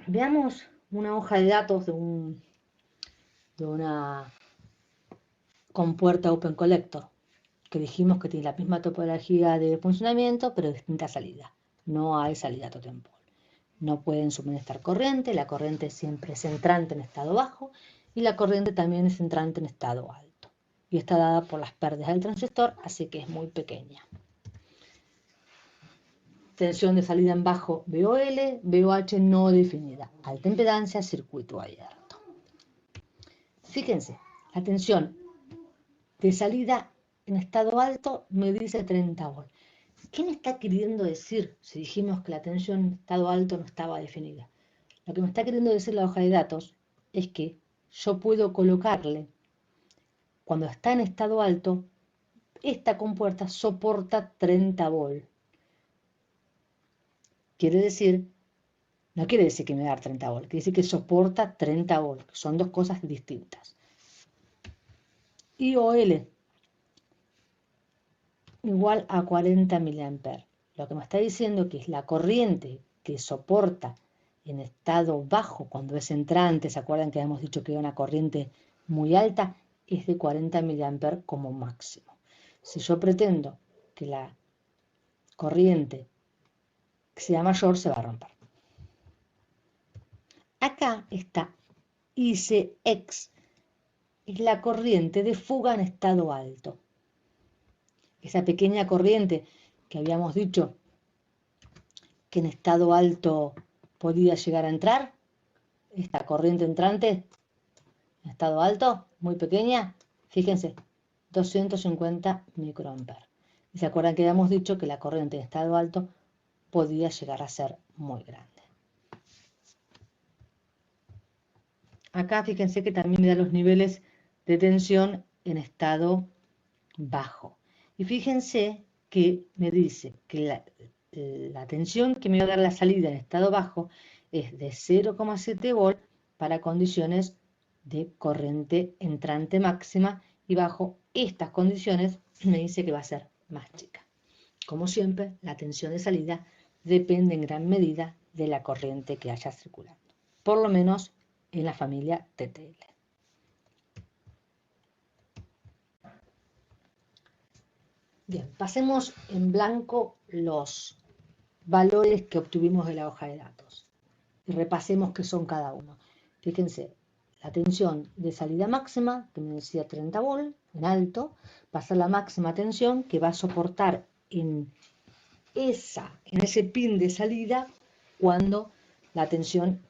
Veamos una hoja de datos de una compuerta Open Collector, que dijimos que tiene la misma topología de funcionamiento, pero distinta salida. No hay salida totem pole. No pueden suministrar corriente, la corriente siempre es entrante en estado bajo y la corriente también es entrante en estado alto. Y está dada por las pérdidas del transistor, así que es muy pequeña. Tensión de salida en bajo VOL, VOH no definida. Alta impedancia, circuito abierto. Fíjense, la tensión de salida en estado alto me dice 30 volts. ¿Qué me está queriendo decir si dijimos que la tensión en estado alto no estaba definida? Lo que me está queriendo decir la hoja de datos es que yo puedo colocarle, cuando está en estado alto, esta compuerta soporta 30 volts. Quiere decir, no quiere decir que me da 30 volts, quiere decir que soporta 30 volts, son dos cosas distintas. IOL igual a 40 mA. Lo que me está diciendo que es la corriente que soporta en estado bajo, cuando es entrante, ¿se acuerdan que habíamos dicho que era una corriente muy alta? Es de 40 mA como máximo. Si yo pretendo que la corriente sea mayor, se va a romper. Acá está ICX, es la corriente de fuga en estado alto. Esa pequeña corriente que habíamos dicho que en estado alto podía llegar a entrar, esta corriente entrante en estado alto, muy pequeña, fíjense, 250 microamperes. Y se acuerdan que habíamos dicho que la corriente en estado alto podía llegar a ser muy grande. Acá fíjense que también me da los niveles de tensión en estado bajo. Y fíjense que me dice que la tensión que me va a dar la salida en estado bajo es de 0,7 volt para condiciones de corriente entrante máxima, y bajo estas condiciones me dice que va a ser más chica. Como siempre, la tensión de salida depende en gran medida de la corriente que haya circulando, por lo menos en la familia TTL. Bien, pasemos en blanco los valores que obtuvimos de la hoja de datos y repasemos qué son cada uno. Fíjense, la tensión de salida máxima, que me decía 30 volts, en alto, va a ser la máxima tensión que va a soportar en ese pin de salida cuando la tensión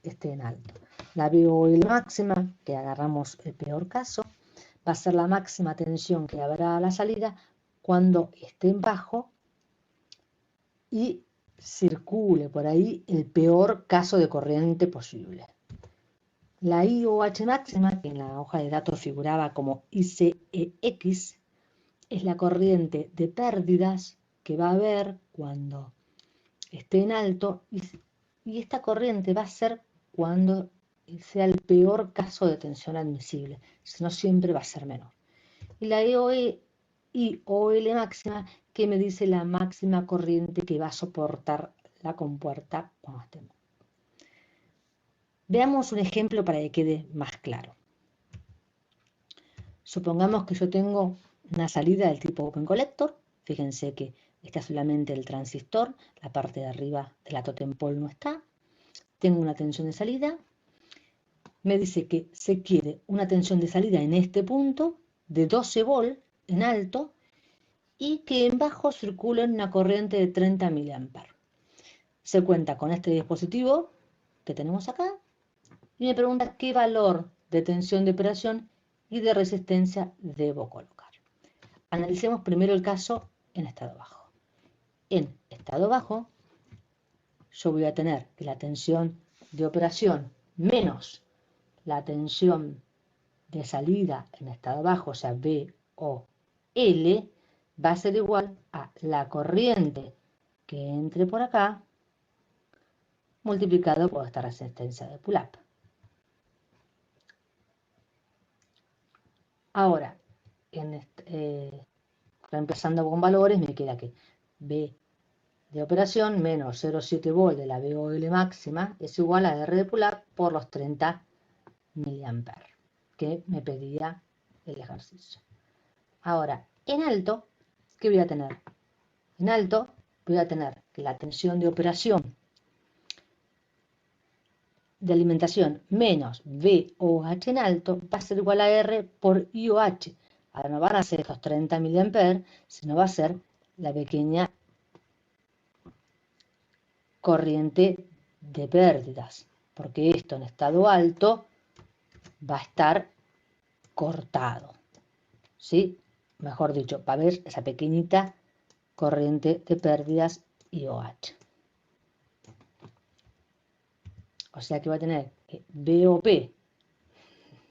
esté en alto. La VOL máxima, que agarramos el peor caso, va a ser la máxima tensión que habrá a la salida cuando esté en bajo y circule por ahí el peor caso de corriente posible. La IOH máxima, que en la hoja de datos figuraba como ICEX, es la corriente de pérdidas que va a haber cuando esté en alto, y esta corriente va a ser cuando sea el peor caso de tensión admisible, si no siempre va a ser menor. Y la IOL máxima, que me dice la máxima corriente que va a soportar la compuerta cuando esté. Veamos un ejemplo para que quede más claro. Supongamos que yo tengo una salida del tipo Open Collector. Fíjense que está solamente el transistor, la parte de arriba de la totem pole no está. Tengo una tensión de salida. Me dice que se quiere una tensión de salida en este punto de 12 volts en alto y que en bajo circula una corriente de 30 mA. Se cuenta con este dispositivo que tenemos acá y me pregunta qué valor de tensión de operación y de resistencia debo colocar. Analicemos primero el caso en estado bajo. En estado bajo, yo voy a tener que la tensión de operación menos la tensión de salida en estado bajo, o sea, VOL, o L va a ser igual a la corriente que entre por acá multiplicado por esta resistencia de pull-up. Ahora, reemplazando con valores, me queda que B de operación menos 0,7 volt de la VOL máxima es igual a R de pull-up por los 30 mA que me pedía el ejercicio. Ahora, en alto, ¿qué voy a tener? En alto voy a tener que la tensión de operación de alimentación menos VOH en alto va a ser igual a R por IOH. Ahora no van a ser estos 30 mA, sino va a ser la pequeña corriente de pérdidas, porque esto en estado alto va a estar cortado, ¿sí? Mejor dicho, va a haber esa pequeñita corriente de pérdidas IOH. O sea que va a tener VOP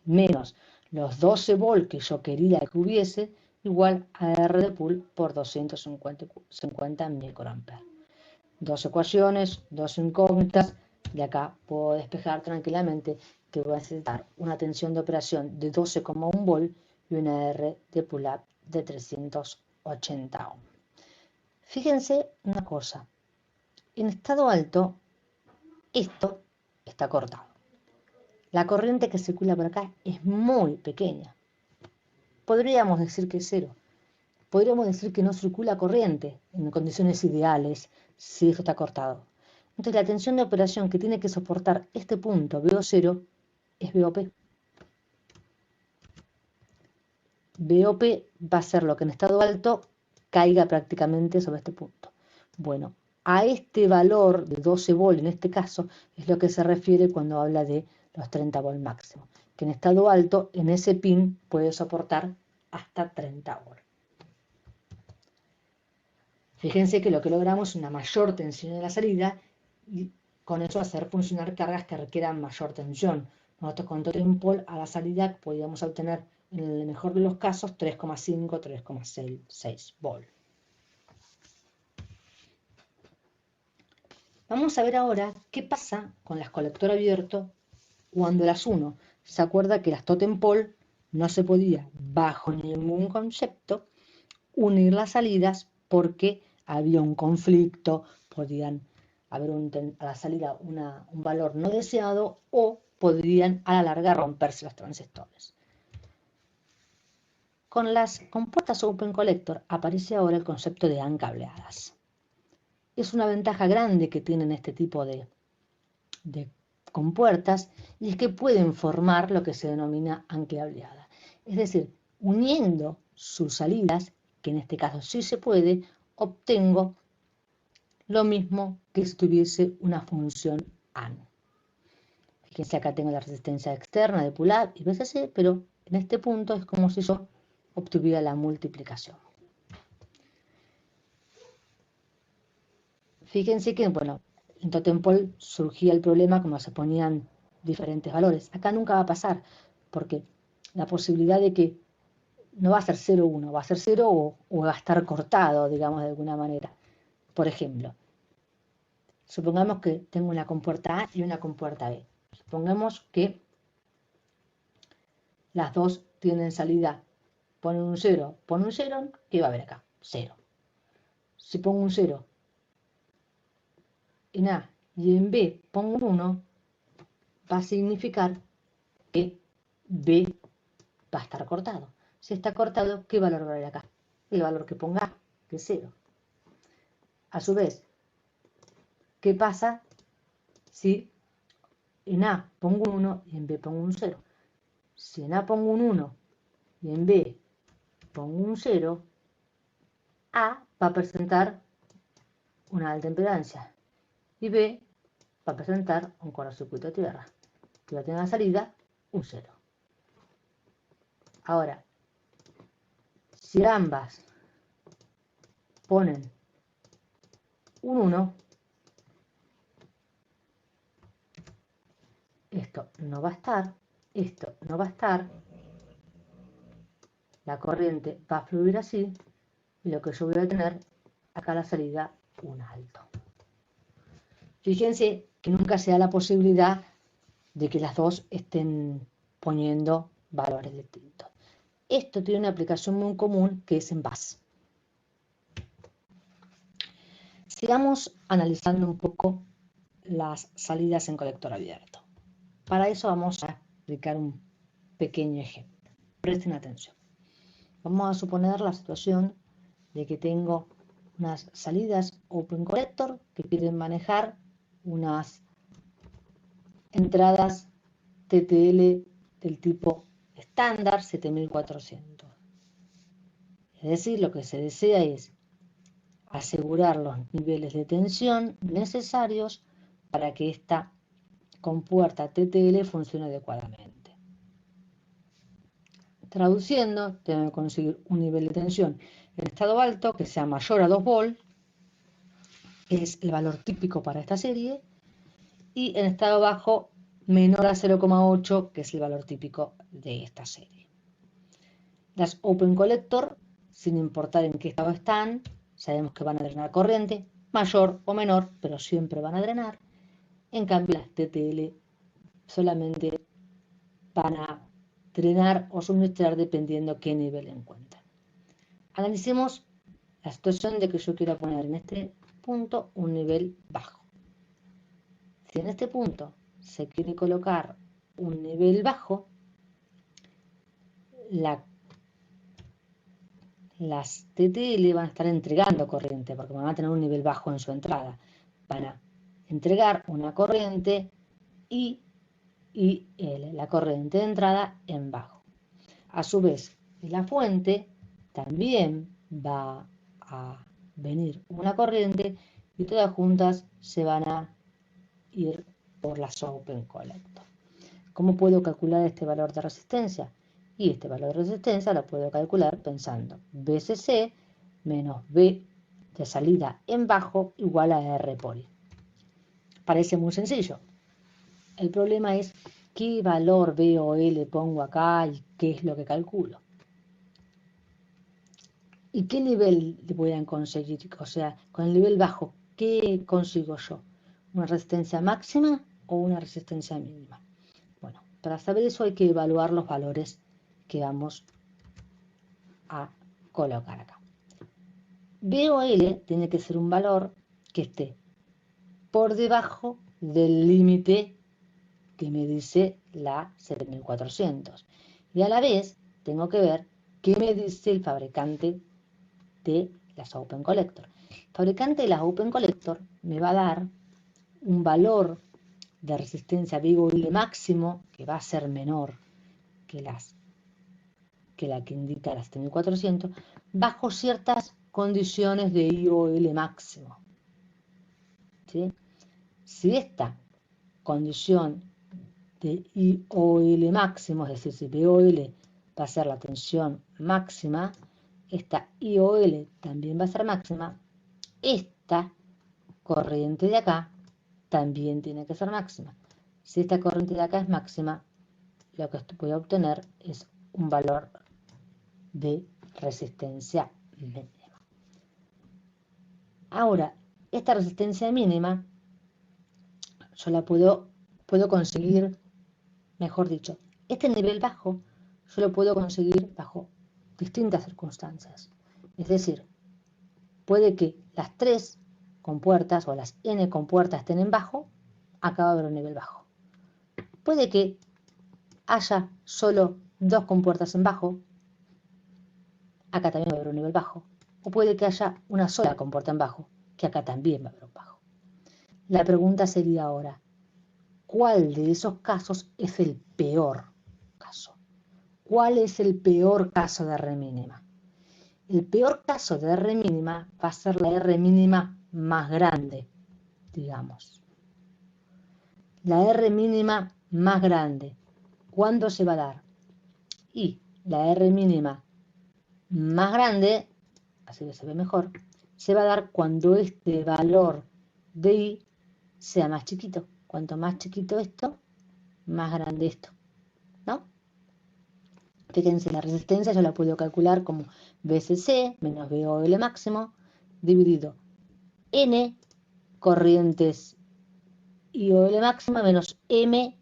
menos los 12 volts que yo quería que hubiese, igual a R de pool por 250 microamperes. Dos ecuaciones, dos incógnitas, de acá puedo despejar tranquilamente que voy a necesitar una tensión de operación de 12,1 volt y una R de pull-up de 380 ohm. Fíjense una cosa, en estado alto esto está cortado. La corriente que circula por acá es muy pequeña. Podríamos decir que es cero. Podríamos decir que no circula corriente en condiciones ideales si esto está cortado. Entonces la tensión de operación que tiene que soportar este punto VO0 es VOP. VOP va a ser lo que en estado alto caiga prácticamente sobre este punto. Bueno, a este valor de 12 volt en este caso es lo que se refiere cuando habla de los 30 volt máximo, que en estado alto en ese pin puede soportar hasta 30 volt. Fíjense que lo que logramos es una mayor tensión en la salida y con eso hacer funcionar cargas que requieran mayor tensión. Nosotros con totem pole a la salida podíamos obtener en el mejor de los casos 3,5, 3,6 volt. Vamos a ver ahora qué pasa con las colector abierto cuando las uno. Se acuerda que las totem pole no se podía, bajo ningún concepto, unir las salidas porque había un conflicto, podían haber a la salida un valor no deseado o podrían a la larga romperse los transistores. Con las compuertas Open Collector aparece ahora el concepto de encableadas. Es una ventaja grande que tienen este tipo de compuertas y es que pueden formar lo que se denomina encableada. Es decir, uniendo sus salidas, que en este caso sí se puede, obtengo lo mismo que si tuviese una función AND. Fíjense, acá tengo la resistencia externa de pull-up y VCC, pero en este punto es como si yo obtuviera la multiplicación. Fíjense que, bueno, en totem pole surgía el problema cuando se ponían diferentes valores. Acá nunca va a pasar, porque la posibilidad de que no va a ser 0, 1, va a ser 0 o va a estar cortado, digamos, de alguna manera. Por ejemplo, supongamos que tengo una compuerta A y una compuerta B. Supongamos que las dos tienen salida, ponen un 0, ¿qué va a haber acá? 0. Si pongo un 0 en A y en B pongo un 1, va a significar que B va a estar cortado. Si está cortado, ¿qué valor va a haber acá? El valor que ponga A, que es 0. A su vez, ¿qué pasa si en A pongo un 1 y en B pongo un 0? Si en A pongo un 1 y en B pongo un 0, A va a presentar una alta impedancia y B va a presentar un cortocircuito de tierra, que va a tener la salida un 0. Ahora, si ambas ponen un 1, esto no va a estar, esto no va a estar, la corriente va a fluir así, y lo que yo voy a tener acá a la salida, un alto. Fíjense que nunca se da la posibilidad de que las dos estén poniendo valores distintos. Esto tiene una aplicación muy común que es en bus. Sigamos analizando un poco las salidas en colector abierto. Para eso vamos a explicar un pequeño ejemplo. Presten atención. Vamos a suponer la situación de que tengo unas salidas Open Collector que quieren manejar unas entradas TTL del tipo estándar 7400. Es decir, lo que se desea es asegurar los niveles de tensión necesarios para que esta compuerta TTL funcione adecuadamente. Traduciendo, tengo que conseguir un nivel de tensión en estado alto que sea mayor a 2 volts, que es el valor típico para esta serie, y en estado bajo menor a 0,8, que es el valor típico de esta serie. Las Open Collector, sin importar en qué estado están, sabemos que van a drenar corriente, mayor o menor, pero siempre van a drenar. En cambio, las TTL solamente van a drenar o suministrar dependiendo qué nivel encuentran. Analicemos la situación de que yo quiero poner en este punto un nivel bajo. Si en este punto se quiere colocar un nivel bajo, las TTL van a estar entregando corriente porque van a tener un nivel bajo en su entrada. Van a entregar una corriente IL, la corriente de entrada en bajo. A su vez, en la fuente también va a venir una corriente y todas juntas se van a ir por las Open Collector. ¿Cómo puedo calcular este valor de resistencia? Y este valor de resistencia lo puedo calcular pensando BCC menos B de salida en bajo igual a R por I. Parece muy sencillo. El problema es qué valor B o E le pongo acá y qué es lo que calculo. ¿Y qué nivel voy a conseguir? O sea, con el nivel bajo, ¿qué consigo yo? ¿Una resistencia máxima o una resistencia mínima? Bueno, para saber eso hay que evaluar los valores que vamos a colocar acá. B o L tiene que ser un valor que esté por debajo del límite que me dice la 7400. Y a la vez tengo que ver qué me dice el fabricante de las Open Collector. El fabricante de las Open Collector me va a dar un valor de resistencia BOL máximo que va a ser menor que la que indica las 7400 bajo ciertas condiciones de IOL máximo. ¿Sí? Si esta condición de IOL máximo, es decir, si BOL va a ser la tensión máxima, esta IOL también va a ser máxima, esta corriente de acá también tiene que ser máxima. Si esta corriente de acá es máxima, lo que voy a obtener es un valor de resistencia mínima. Ahora, esta resistencia mínima yo la puedo conseguir, mejor dicho, este nivel bajo yo lo puedo conseguir bajo distintas circunstancias. Es decir, puede que las 3 compuertas o las n compuertas estén en bajo, acá va a haber un nivel bajo. Puede que haya solo 2 compuertas en bajo, acá también va a haber un nivel bajo. O puede que haya una sola compuerta en bajo, que acá también va a haber un bajo. La pregunta sería ahora, ¿cuál de esos casos es el peor caso? ¿Cuál es el peor caso de R mínima? El peor caso de R mínima va a ser la R mínima más grande, digamos. La R mínima más grande, ¿cuándo se va a dar? Y la R mínima más grande, así que se ve mejor, se va a dar cuando este valor de I sea más chiquito. Cuanto más chiquito esto, más grande esto, ¿no? Fíjense, la resistencia yo la puedo calcular como VCC menos VOL máximo dividido N corrientes IOL máxima menos M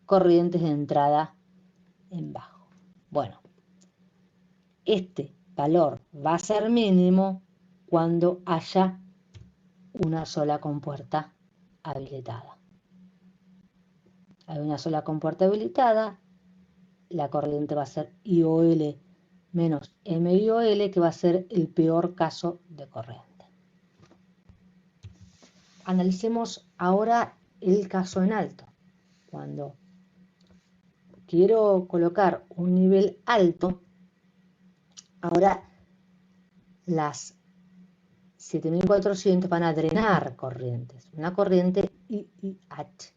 corrientes de entrada en bajo. Bueno, este valor va a ser mínimo cuando haya una sola compuerta habilitada. Hay una sola compuerta habilitada, la corriente va a ser IOL menos MIOL, que va a ser el peor caso de corriente. Analicemos ahora el caso en alto. Cuando quiero colocar un nivel alto, ahora las 7400 van a drenar corrientes, una corriente IIH.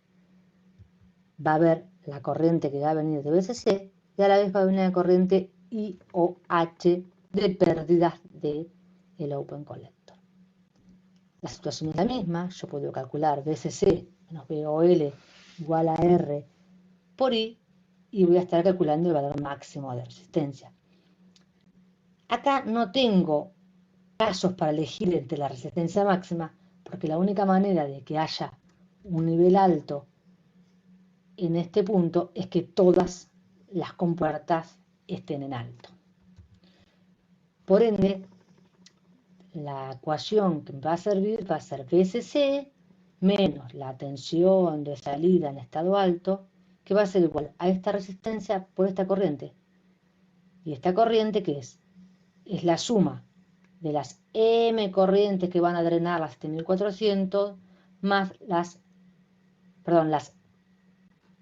Va a haber la corriente que va a venir de VCC y a la vez va a venir la corriente IOH de pérdidas del Open Collector. La situación es la misma, yo puedo calcular VCC menos VOL igual a R por I y voy a estar calculando el valor máximo de resistencia. Acá no tengo casos para elegir entre la resistencia máxima, porque la única manera de que haya un nivel alto en este punto es que todas las compuertas estén en alto. Por ende, la ecuación que me va a servir va a ser VCC menos la tensión de salida en estado alto, que va a ser igual a esta resistencia por esta corriente. ¿Y esta corriente qué es? Es la suma de las M corrientes que van a drenar las 7400 más las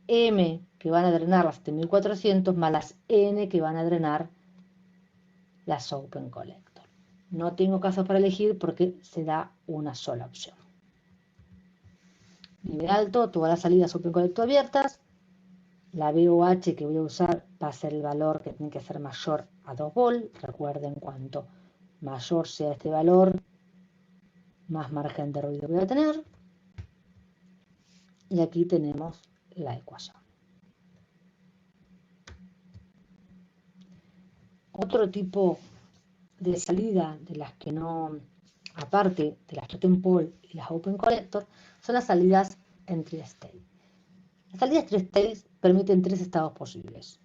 M que van a drenar las 7400 más las N que van a drenar las Open Collector. No tengo casos para elegir porque se da una sola opción. Nivel alto, todas las salidas Open Collector abiertas. La VOH que voy a usar va a ser el valor que tiene que ser mayor a 2 volt. Recuerden, cuanto mayor sea este valor, más margen de ruido voy a tener. Y aquí tenemos la ecuación. Otro tipo de salida de las que no, aparte de las totem pole y las open collector, son las salidas en tri-state. Las salidas tri-state permiten tres estados posibles: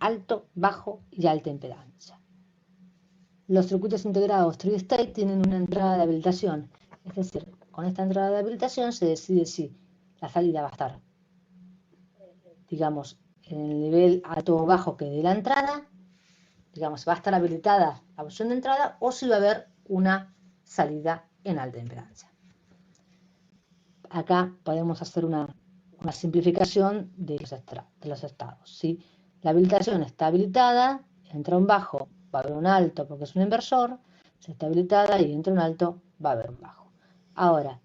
alto, bajo y alta impedancia. Los circuitos integrados tri-state tienen una entrada de habilitación, es decir, con esta entrada de habilitación se decide si la salida va a estar, digamos, en el nivel alto o bajo que dé la entrada, digamos, va a estar habilitada la opción de entrada, o si va a haber una salida en alta impedancia. Acá podemos hacer una simplificación de los estados, ¿sí? La habilitación está habilitada, entra un bajo, va a haber un alto porque es un inversor. Si está habilitada y entra un alto, va a haber un bajo. Ahora,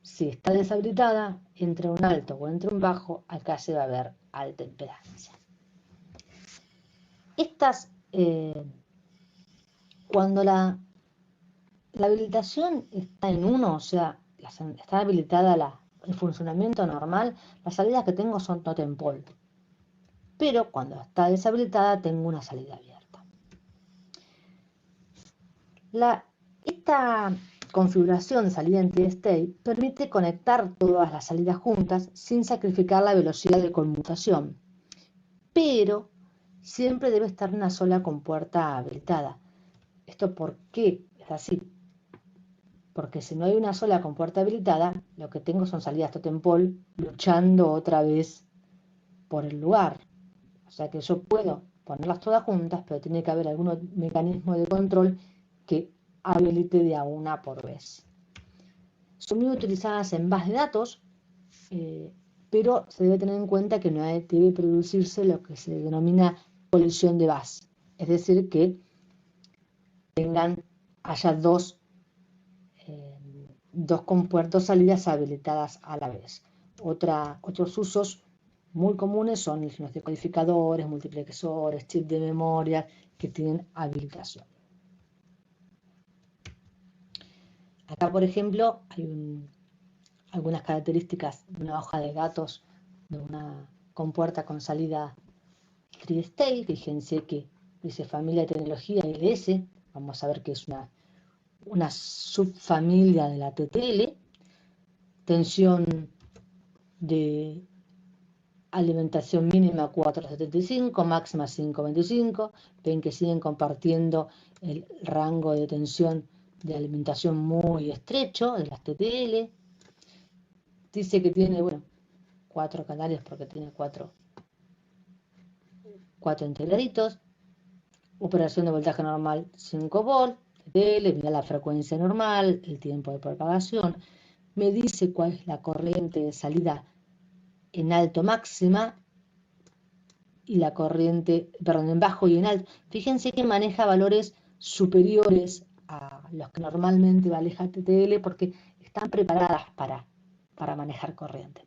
si está deshabilitada, entra un alto o entra un bajo, acá se va a ver alta impedancia. Cuando la habilitación está en 1, o sea, está habilitada el funcionamiento normal, las salidas que tengo son totem pole. Pero cuando está deshabilitada, tengo una salida abierta. Esta configuración de salida en tri-state permite conectar todas las salidas juntas sin sacrificar la velocidad de conmutación. Pero siempre debe estar una sola compuerta habilitada. ¿Esto por qué es así? Porque si no hay una sola compuerta habilitada, lo que tengo son salidas totem pole luchando otra vez por el lugar. O sea que yo puedo ponerlas todas juntas, pero tiene que haber algún mecanismo de control que habilite de a una por vez. Son muy utilizadas en bases de datos, pero se debe tener en cuenta que no debe producirse lo que se denomina colisión de bus. Es decir, que haya dos compuertas salidas habilitadas a la vez. Otros usos muy comunes son los decodificadores, multiplexores, chips de memoria que tienen habilitación. Acá, por ejemplo, hay algunas características de una hoja de datos de una compuerta con salida Tri-State, fíjense que dice familia de tecnología LS, vamos a ver que es una subfamilia de la TTL, tensión de alimentación mínima 4,75, máxima 5,25, ven que siguen compartiendo el rango de tensión de alimentación muy estrecho de las TTL, dice que tiene, bueno, 4 canales porque tiene 4 integraditos, operación de voltaje normal 5 volt, TTL, mira la frecuencia normal, el tiempo de propagación, me dice cuál es la corriente de salida en alto máxima y la corriente, perdón, en bajo y en alto. Fíjense que maneja valores superiores a los que normalmente maneja TTL porque están preparadas para manejar corriente.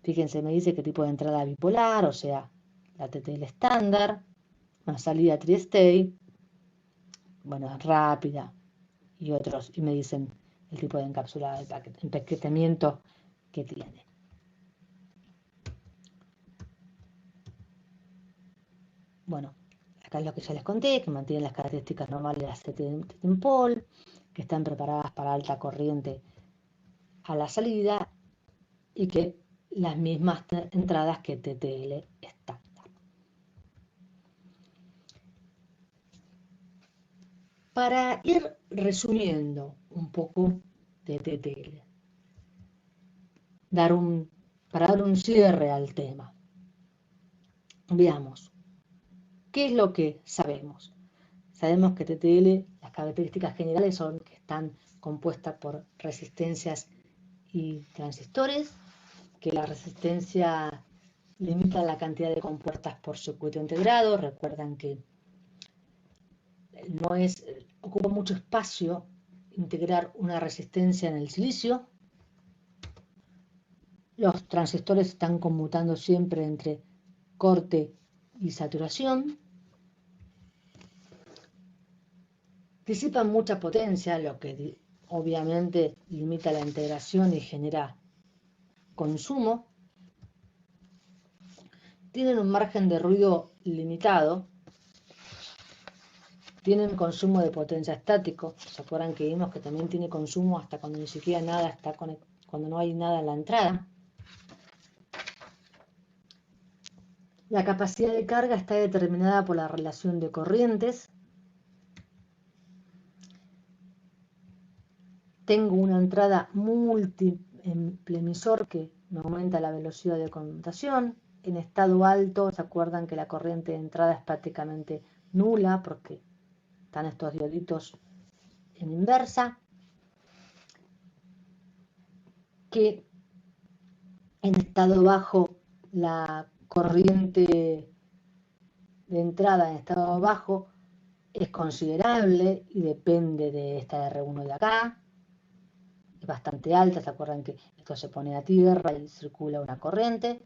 Fíjense, me dice qué tipo de entrada bipolar, o sea, la TTL estándar, una salida tri-state, bueno, rápida y otros, y me dicen el tipo de encapsulado, el empaquetamiento que tiene. Bueno, acá es lo que ya les conté, que mantienen las características normales de las TTL, que están preparadas para alta corriente a la salida y que las mismas entradas que TTL estándar. Para ir resumiendo un poco de TTL, para dar un cierre al tema, veamos, ¿qué es lo que sabemos? Sabemos que TTL, las características generales son que están compuestas por resistencias y transistores, que la resistencia limita la cantidad de compuertas por circuito integrado. Recuerdan que ocupa mucho espacio integrar una resistencia en el silicio. Los transistores están conmutando siempre entre corte y saturación. Disipan mucha potencia, lo que obviamente limita la integración y genera consumo. Tienen un margen de ruido limitado. Tienen consumo de potencia estático. ¿Se acuerdan que vimos que también tiene consumo hasta cuando ni siquiera nada está cuando no hay nada en la entrada? La capacidad de carga está determinada por la relación de corrientes. Tengo una entrada multiemisor que me aumenta la velocidad de conmutación. En estado alto, ¿se acuerdan que la corriente de entrada es prácticamente nula porque están estos dioditos en inversa? Que en estado bajo la corriente de entrada en estado bajo es considerable y depende de esta R1 de acá. Es bastante alta, ¿se acuerdan que esto se pone a tierra y circula una corriente?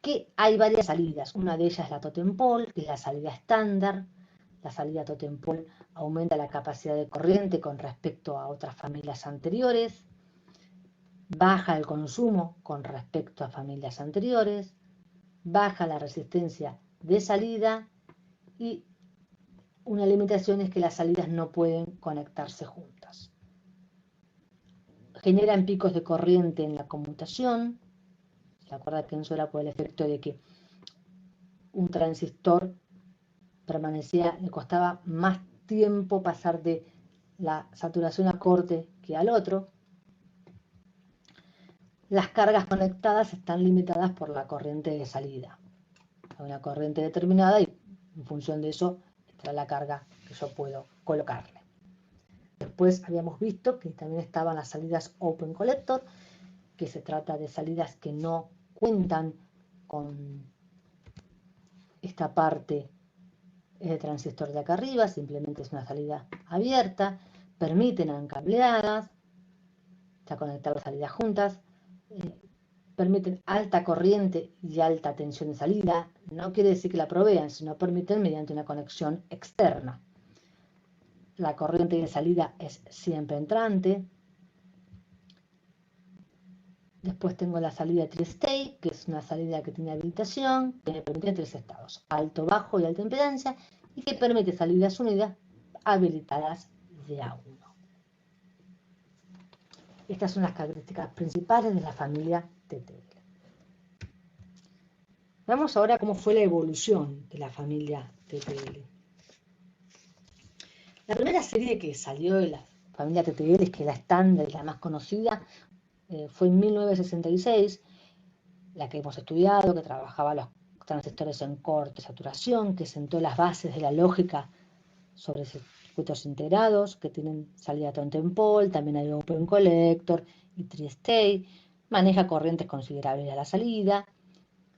Que hay varias salidas, una de ellas es la totem pole, que es la salida estándar. La salida totem pole aumenta la capacidad de corriente con respecto a otras familias anteriores, baja el consumo con respecto a familias anteriores, baja la resistencia de salida y una limitación es que las salidas no pueden conectarse juntas. Generan picos de corriente en la conmutación. ¿Se acuerdan que eso era por el efecto de que un transistor le costaba más tiempo pasar de la saturación a corte que al otro? Las cargas conectadas están limitadas por la corriente de salida. Hay una corriente determinada y en función de eso está la carga que yo puedo colocarle. Después habíamos visto que también estaban las salidas open collector, que se trata de salidas que no cuentan con esta parte de transistor de acá arriba, simplemente es una salida abierta, permiten encableadas, ya conectar las salidas juntas, permiten alta corriente y alta tensión de salida. No quiere decir que la provean, sino permiten mediante una conexión externa. La corriente de salida es siempre entrante. Después tengo la salida tri-state, que es una salida que tiene habilitación, que me permite 3 estados, alto, bajo y alta impedancia, y que permite salidas unidas habilitadas de A1. Estas son las características principales de la familia TTL. Vamos ahora a cómo fue la evolución de la familia TTL. La primera serie que salió de la familia TTL, que es la estándar y la más conocida, fue en 1966, la que hemos estudiado, que trabajaba los transistores en corte, saturación, que sentó las bases de la lógica sobre circuitos integrados, que tienen salida Totem-Pole, también hay Open Collector y Tri-State, maneja corrientes considerables a la salida.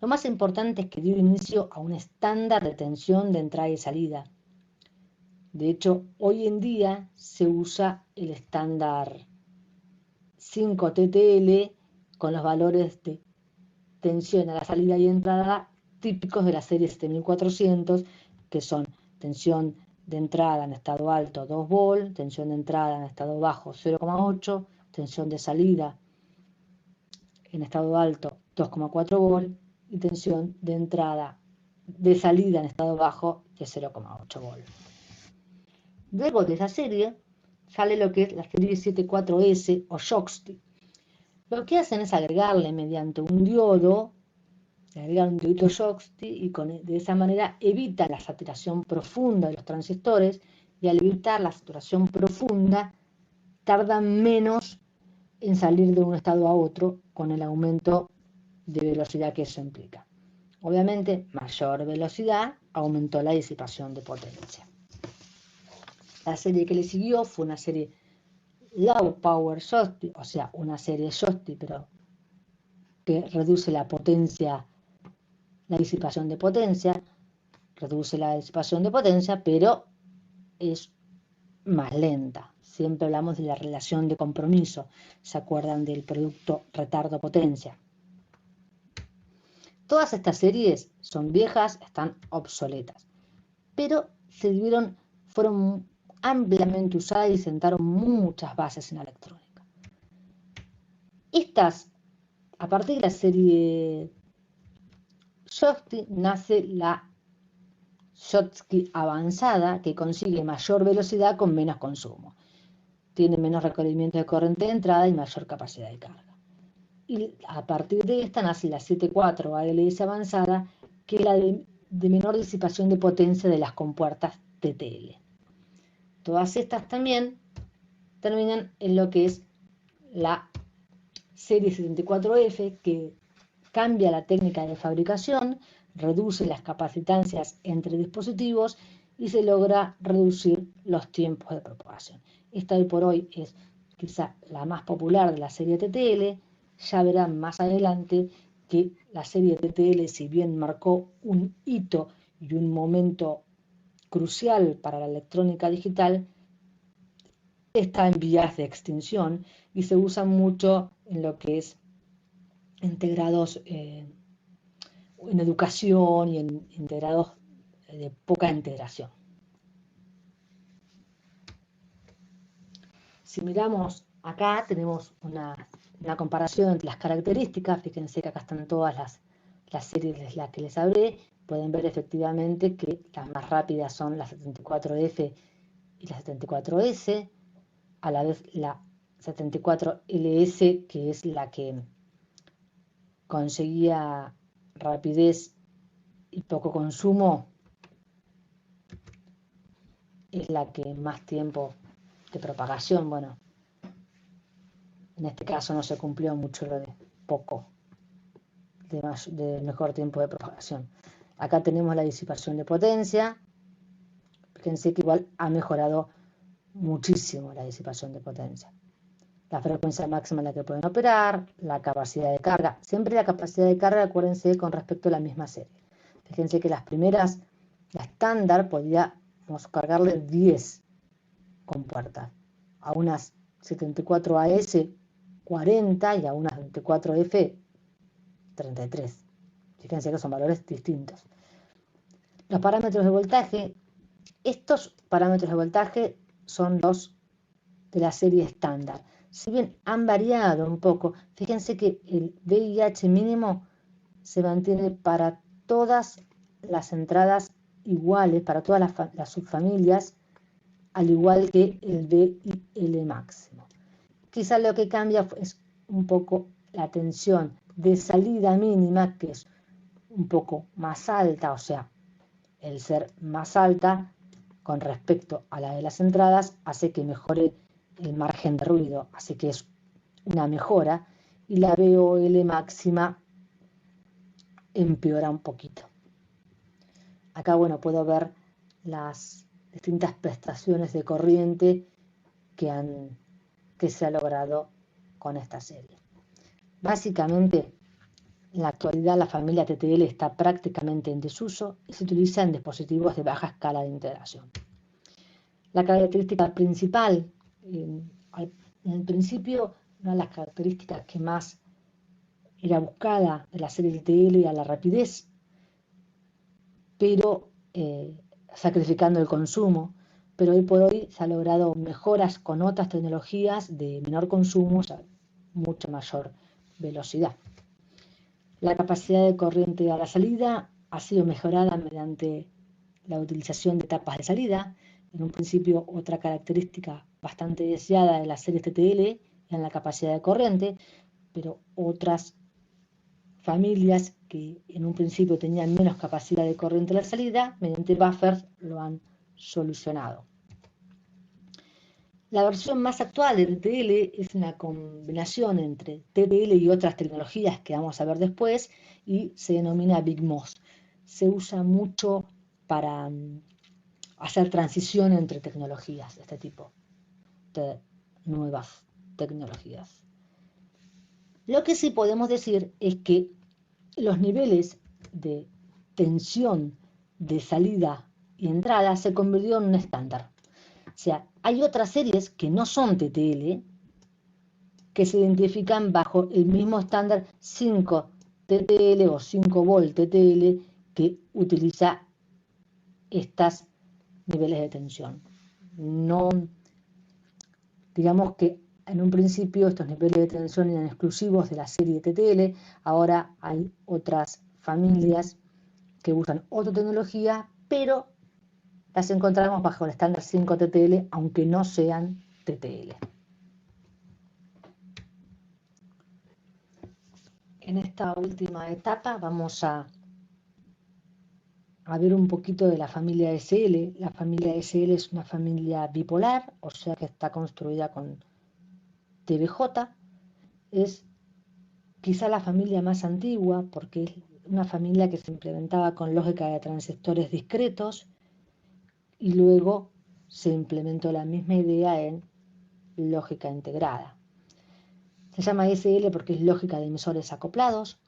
Lo más importante es que dio inicio a un estándar de tensión de entrada y salida. De hecho, hoy en día se usa el estándar 5TTL con los valores de tensión a la salida y entrada típicos de la serie 7400, que son tensión de entrada en estado alto 2 volt, tensión de entrada en estado bajo 0,8, tensión de salida en estado alto 2,4 volt y tensión de salida en estado bajo de 0,8 volt. Luego de esa serie sale lo que es la serie 74S o Schottky. Lo que hacen es agregarle mediante un diodo, agregar un diodito Schottky y de esa manera evita la saturación profunda de los transistores, y al evitar la saturación profunda tardan menos en salir de un estado a otro con el aumento de velocidad que eso implica. Obviamente, mayor velocidad aumentó la disipación de potencia. La serie que le siguió fue una serie Low Power Schottky, o sea, una serie Schottky, pero que reduce la potencia, la disipación de potencia, reduce la disipación de potencia, pero es más lenta. Siempre hablamos de la relación de compromiso. ¿Se acuerdan del producto retardo-potencia? Todas estas series son viejas, están obsoletas, pero fueron ampliamente usadas y sentaron muchas bases en la electrónica. A partir de la serie Schottky nace la Schottky avanzada, que consigue mayor velocidad con menos consumo. Tiene menos recorrimiento de corriente de entrada y mayor capacidad de carga. Y a partir de esta nace la 74 ALS avanzada, que es la de menor disipación de potencia de las compuertas TTL. Todas estas también terminan en lo que es la serie 74F, que cambia la técnica de fabricación, reduce las capacitancias entre dispositivos y se logra reducir los tiempos de propagación. Esta hoy por hoy es quizá la más popular de la serie TTL. Ya verán más adelante que la serie TTL, si bien marcó un hito y un momento crucial para la electrónica digital, está en vías de extinción y se usa mucho en lo que es integrados en educación y en integrados de poca integración. Si miramos acá, tenemos una comparación entre las características. Fíjense que acá están todas las series de las que les hablé. Pueden ver efectivamente que las más rápidas son la 74F y la 74S, a la vez la 74LS, que es la que conseguía rapidez y poco consumo, es la que más tiempo de propagación, bueno, en este caso no se cumplió mucho lo de poco, de mejor tiempo de propagación. Acá tenemos la disipación de potencia. Fíjense que igual ha mejorado muchísimo la disipación de potencia. La frecuencia máxima en la que pueden operar, la capacidad de carga. Siempre la capacidad de carga, acuérdense, con respecto a la misma serie. Fíjense que las primeras, la estándar, podíamos cargarle 10 compuertas. A unas 74AS 40 y a unas 24F 33. Fíjense que son valores distintos. Los parámetros de voltaje. Estos parámetros de voltaje son los de la serie estándar. Si bien han variado un poco, fíjense que el VIH mínimo se mantiene para todas las entradas iguales, para todas las subfamilias, al igual que el VIL máximo. Quizá lo que cambia es un poco la tensión de salida mínima, que es un poco más alta, o sea, el ser más alta con respecto a la de las entradas hace que mejore el margen de ruido, así que es una mejora, y la VOL máxima empeora un poquito. Acá, bueno, puedo ver las distintas prestaciones de corriente que se ha logrado con esta serie. Básicamente, en la actualidad la familia TTL está prácticamente en desuso y se utiliza en dispositivos de baja escala de integración. La característica principal, en el principio, una de las características que más era buscada de la serie TTL era la rapidez, pero sacrificando el consumo, pero hoy por hoy se ha logrado mejoras con otras tecnologías de menor consumo, o sea, mucha mayor velocidad. La capacidad de corriente a la salida ha sido mejorada mediante la utilización de tapas de salida. En un principio, otra característica bastante deseada de las series TTL era la capacidad de corriente, pero otras familias que en un principio tenían menos capacidad de corriente a la salida, mediante buffers lo han solucionado. La versión más actual de TTL es una combinación entre TTL y otras tecnologías que vamos a ver después y se denomina BigMOS. Se usa mucho para hacer transición entre tecnologías, este tipo de nuevas tecnologías. Lo que sí podemos decir es que los niveles de tensión de salida y entrada se convirtieron en un estándar. O sea, hay otras series que no son TTL que se identifican bajo el mismo estándar 5 TTL o 5 volt TTL que utiliza estos niveles de tensión. No, digamos que en un principio estos niveles de tensión eran exclusivos de la serie TTL, ahora hay otras familias que usan otra tecnología, pero las encontramos bajo el estándar 5 TTL, aunque no sean TTL. En esta última etapa vamos a ver un poquito de la familia SL. La familia SL es una familia bipolar, o sea que está construida con TBJ. Es quizá la familia más antigua porque es una familia que se implementaba con lógica de transistores discretos y luego se implementó la misma idea en lógica integrada. Se llama SL porque es lógica de emisores acoplados.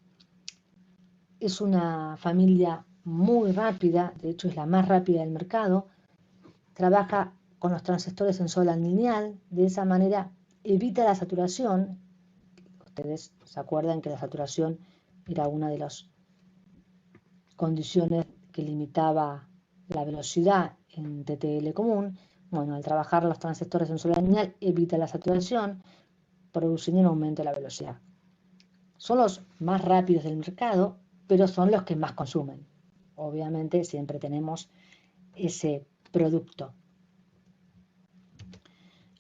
Es una familia muy rápida, de hecho es la más rápida del mercado. Trabaja con los transistores en sola lineal, de esa manera evita la saturación. Ustedes se acuerdan que la saturación era una de las condiciones que limitaba la velocidad en TTL común. Bueno, al trabajar los transistores en sola lineal evita la saturación, produciendo un aumento de la velocidad. Son los más rápidos del mercado, pero son los que más consumen. Obviamente siempre tenemos ese producto.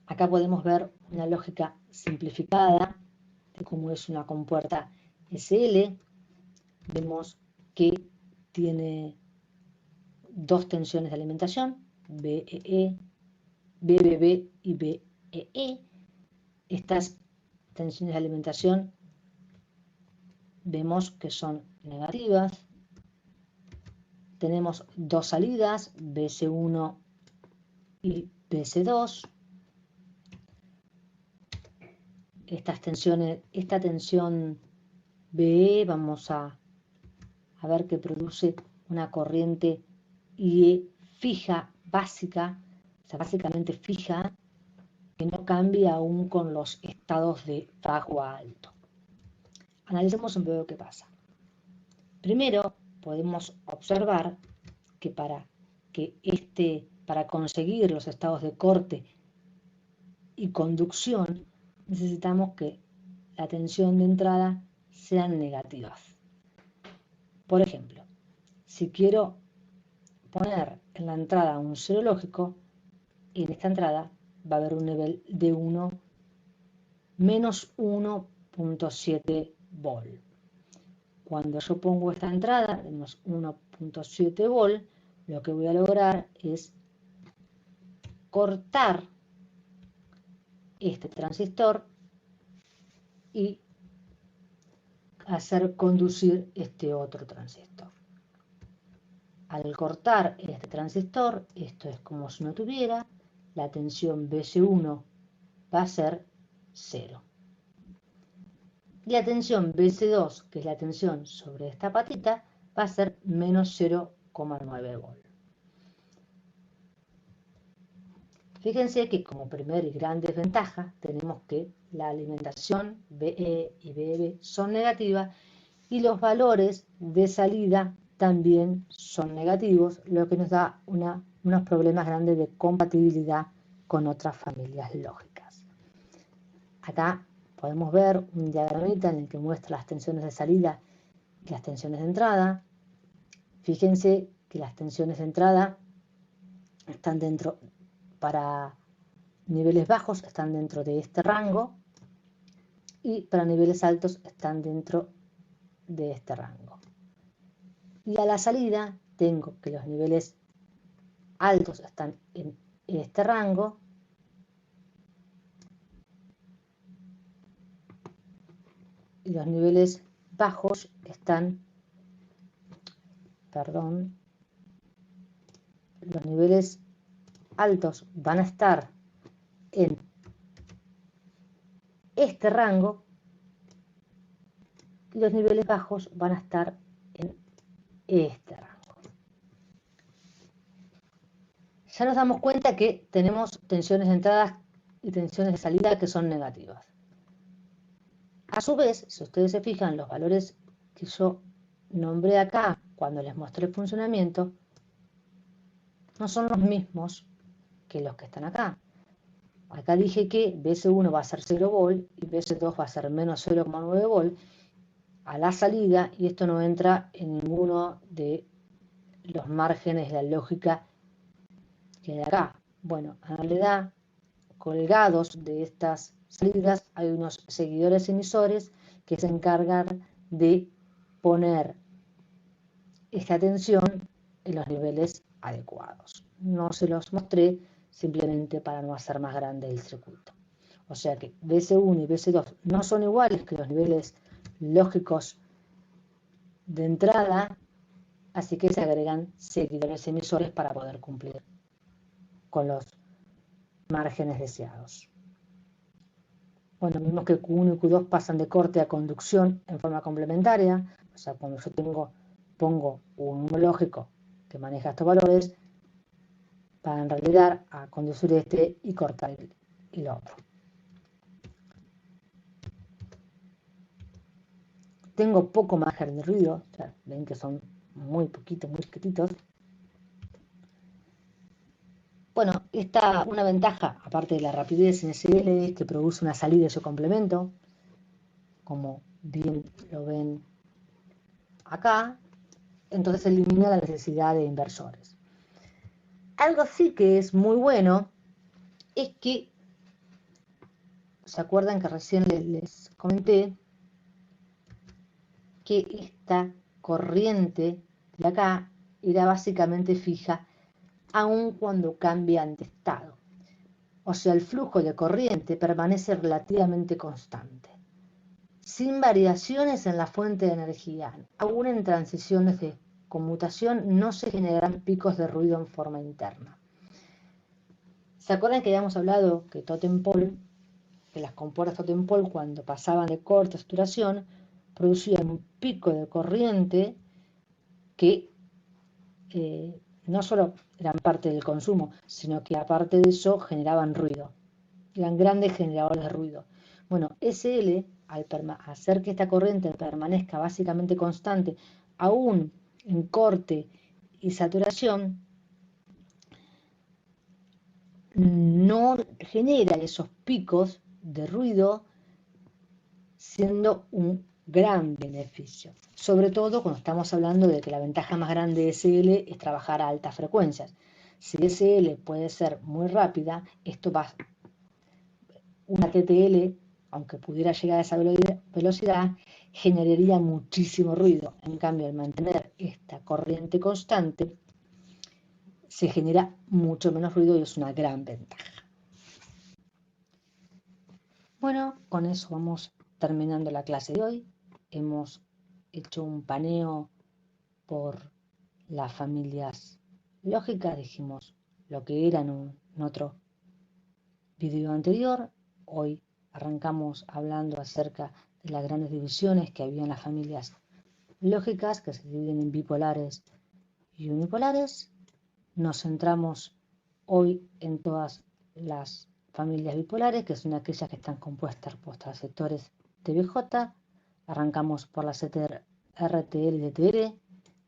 Acá podemos ver una lógica simplificada de cómo es una compuerta SL. Vemos que tiene dos tensiones de alimentación, BEE, BBB y BEE. Estas tensiones de alimentación vemos que son negativas. Tenemos dos salidas, BC1 y BC2. Esta tensión BE vamos a ver que produce una corriente IE fija, básica, o sea, básicamente fija, que no cambia aún con los estados de bajo a alto. Analicemos un poco qué pasa. Primero, podemos observar que para conseguir los estados de corte y conducción, necesitamos que la tensión de entrada sean negativas. Por ejemplo, si quiero poner en la entrada un cero lógico, en esta entrada va a haber un nivel de 1 menos 1.7 volt. Cuando yo pongo esta entrada de menos 1.7 volt, lo que voy a lograr es cortar este transistor y hacer conducir este otro transistor. Al cortar este transistor, esto es como si no tuviera, la tensión BC1 va a ser 0. Y la tensión BC2, que es la tensión sobre esta patita, va a ser menos 0,9 volt. Fíjense que como primer y gran desventaja tenemos que la alimentación BE y BEB son negativas y los valores de salida también son negativos, lo que nos da unos problemas grandes de compatibilidad con otras familias lógicas. Acá podemos ver un diagramita en el que muestra las tensiones de salida y las tensiones de entrada. Fíjense que las tensiones de entrada están dentro, para niveles bajos están dentro de este rango y para niveles altos están dentro de este rango. Y a la salida tengo que los niveles altos están en este rango y los niveles bajos están, los niveles altos van a estar en este rango y los niveles bajos van a estar en este rango. Ya nos damos cuenta que tenemos tensiones de entrada y tensiones de salida que son negativas. A su vez, si ustedes se fijan, los valores que yo nombré acá cuando les mostré el funcionamiento no son los mismos que los que están acá. Acá dije que BC1 va a ser 0 volt y BC2 va a ser menos 0,9 volt a la salida, y esto no entra en ninguno de los márgenes de la lógica que hay acá. Bueno, en realidad, colgados de estas salidas hay unos seguidores emisores que se encargan de poner esta tensión en los niveles adecuados. No se los mostré simplemente para no hacer más grande el circuito. O sea que BC1 y BC2 no son iguales que los niveles lógicos de entrada, así que se agregan seguidores emisores para poder cumplir con los márgenes deseados. Bueno, vimos que Q1 y Q2 pasan de corte a conducción en forma complementaria. O sea, cuando yo pongo un número lógico que maneja estos valores, para en realidad a conducir este y cortar el otro. Tengo poco margen de ruido, o sea, ven que son muy poquitos, muy chiquititos. Bueno, una ventaja, aparte de la rapidez en SL, es que produce una salida de su complemento, como bien lo ven acá. Entonces elimina la necesidad de inversores. Algo sí que es muy bueno es que, ¿se acuerdan que recién les comenté que esta corriente de acá era básicamente fija aun cuando cambian de estado? O sea, el flujo de corriente permanece relativamente constante, sin variaciones en la fuente de energía. Aún en transiciones de conmutación no se generarán picos de ruido en forma interna. ¿Se acuerdan que habíamos hablado que totem pole, que las compuertas totem pole, cuando pasaban de corta saturación, producían un pico de corriente que no solo eran parte del consumo, sino que aparte de eso generaban ruido. Eran grandes generadores de ruido. Bueno, SL, al hacer que esta corriente permanezca básicamente constante, aún en corte y saturación, no genera esos picos de ruido, siendo un gran beneficio. Sobre todo cuando estamos hablando de que la ventaja más grande de SL es trabajar a altas frecuencias. Si SL puede ser muy rápida, una TTL, aunque pudiera llegar a esa velocidad, generaría muchísimo ruido. En cambio, al mantener esta corriente constante, se genera mucho menos ruido y es una gran ventaja. Bueno, con eso vamos terminando la clase de hoy. Hemos hecho un paneo por las familias lógicas, dijimos lo que eran en otro video anterior. Hoy arrancamos hablando acerca de las grandes divisiones que había en las familias lógicas, que se dividen en bipolares y unipolares. Nos centramos hoy en todas las familias bipolares, que son aquellas que están compuestas por transceptores TBJ. Arrancamos por las RTL y TTL,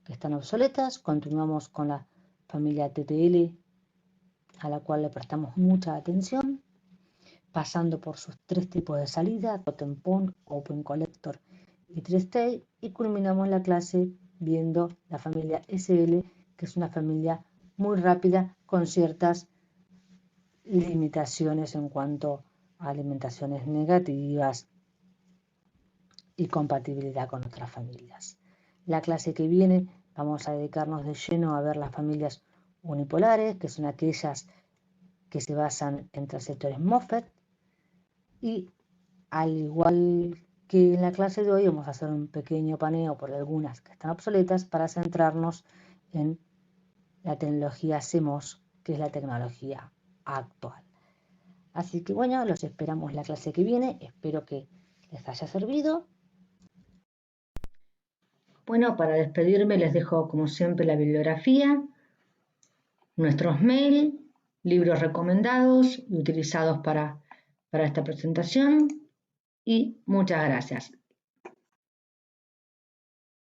que están obsoletas. Continuamos con la familia TTL, a la cual le prestamos mucha atención, pasando por sus tres tipos de salida: totem pole, open collector y tri-state, y culminamos la clase viendo la familia SL, que es una familia muy rápida con ciertas limitaciones en cuanto a alimentaciones negativas y compatibilidad con otras familias. La clase que viene vamos a dedicarnos de lleno a ver las familias unipolares, que son aquellas que se basan en transceptores MOSFET, y al igual que en la clase de hoy vamos a hacer un pequeño paneo por algunas que están obsoletas para centrarnos en la tecnología CMOS, que es la tecnología actual. Así que bueno, los esperamos la clase que viene, espero que les haya servido. Bueno, para despedirme les dejo como siempre la bibliografía, nuestros mails, libros recomendados y utilizados para esta presentación, y muchas gracias.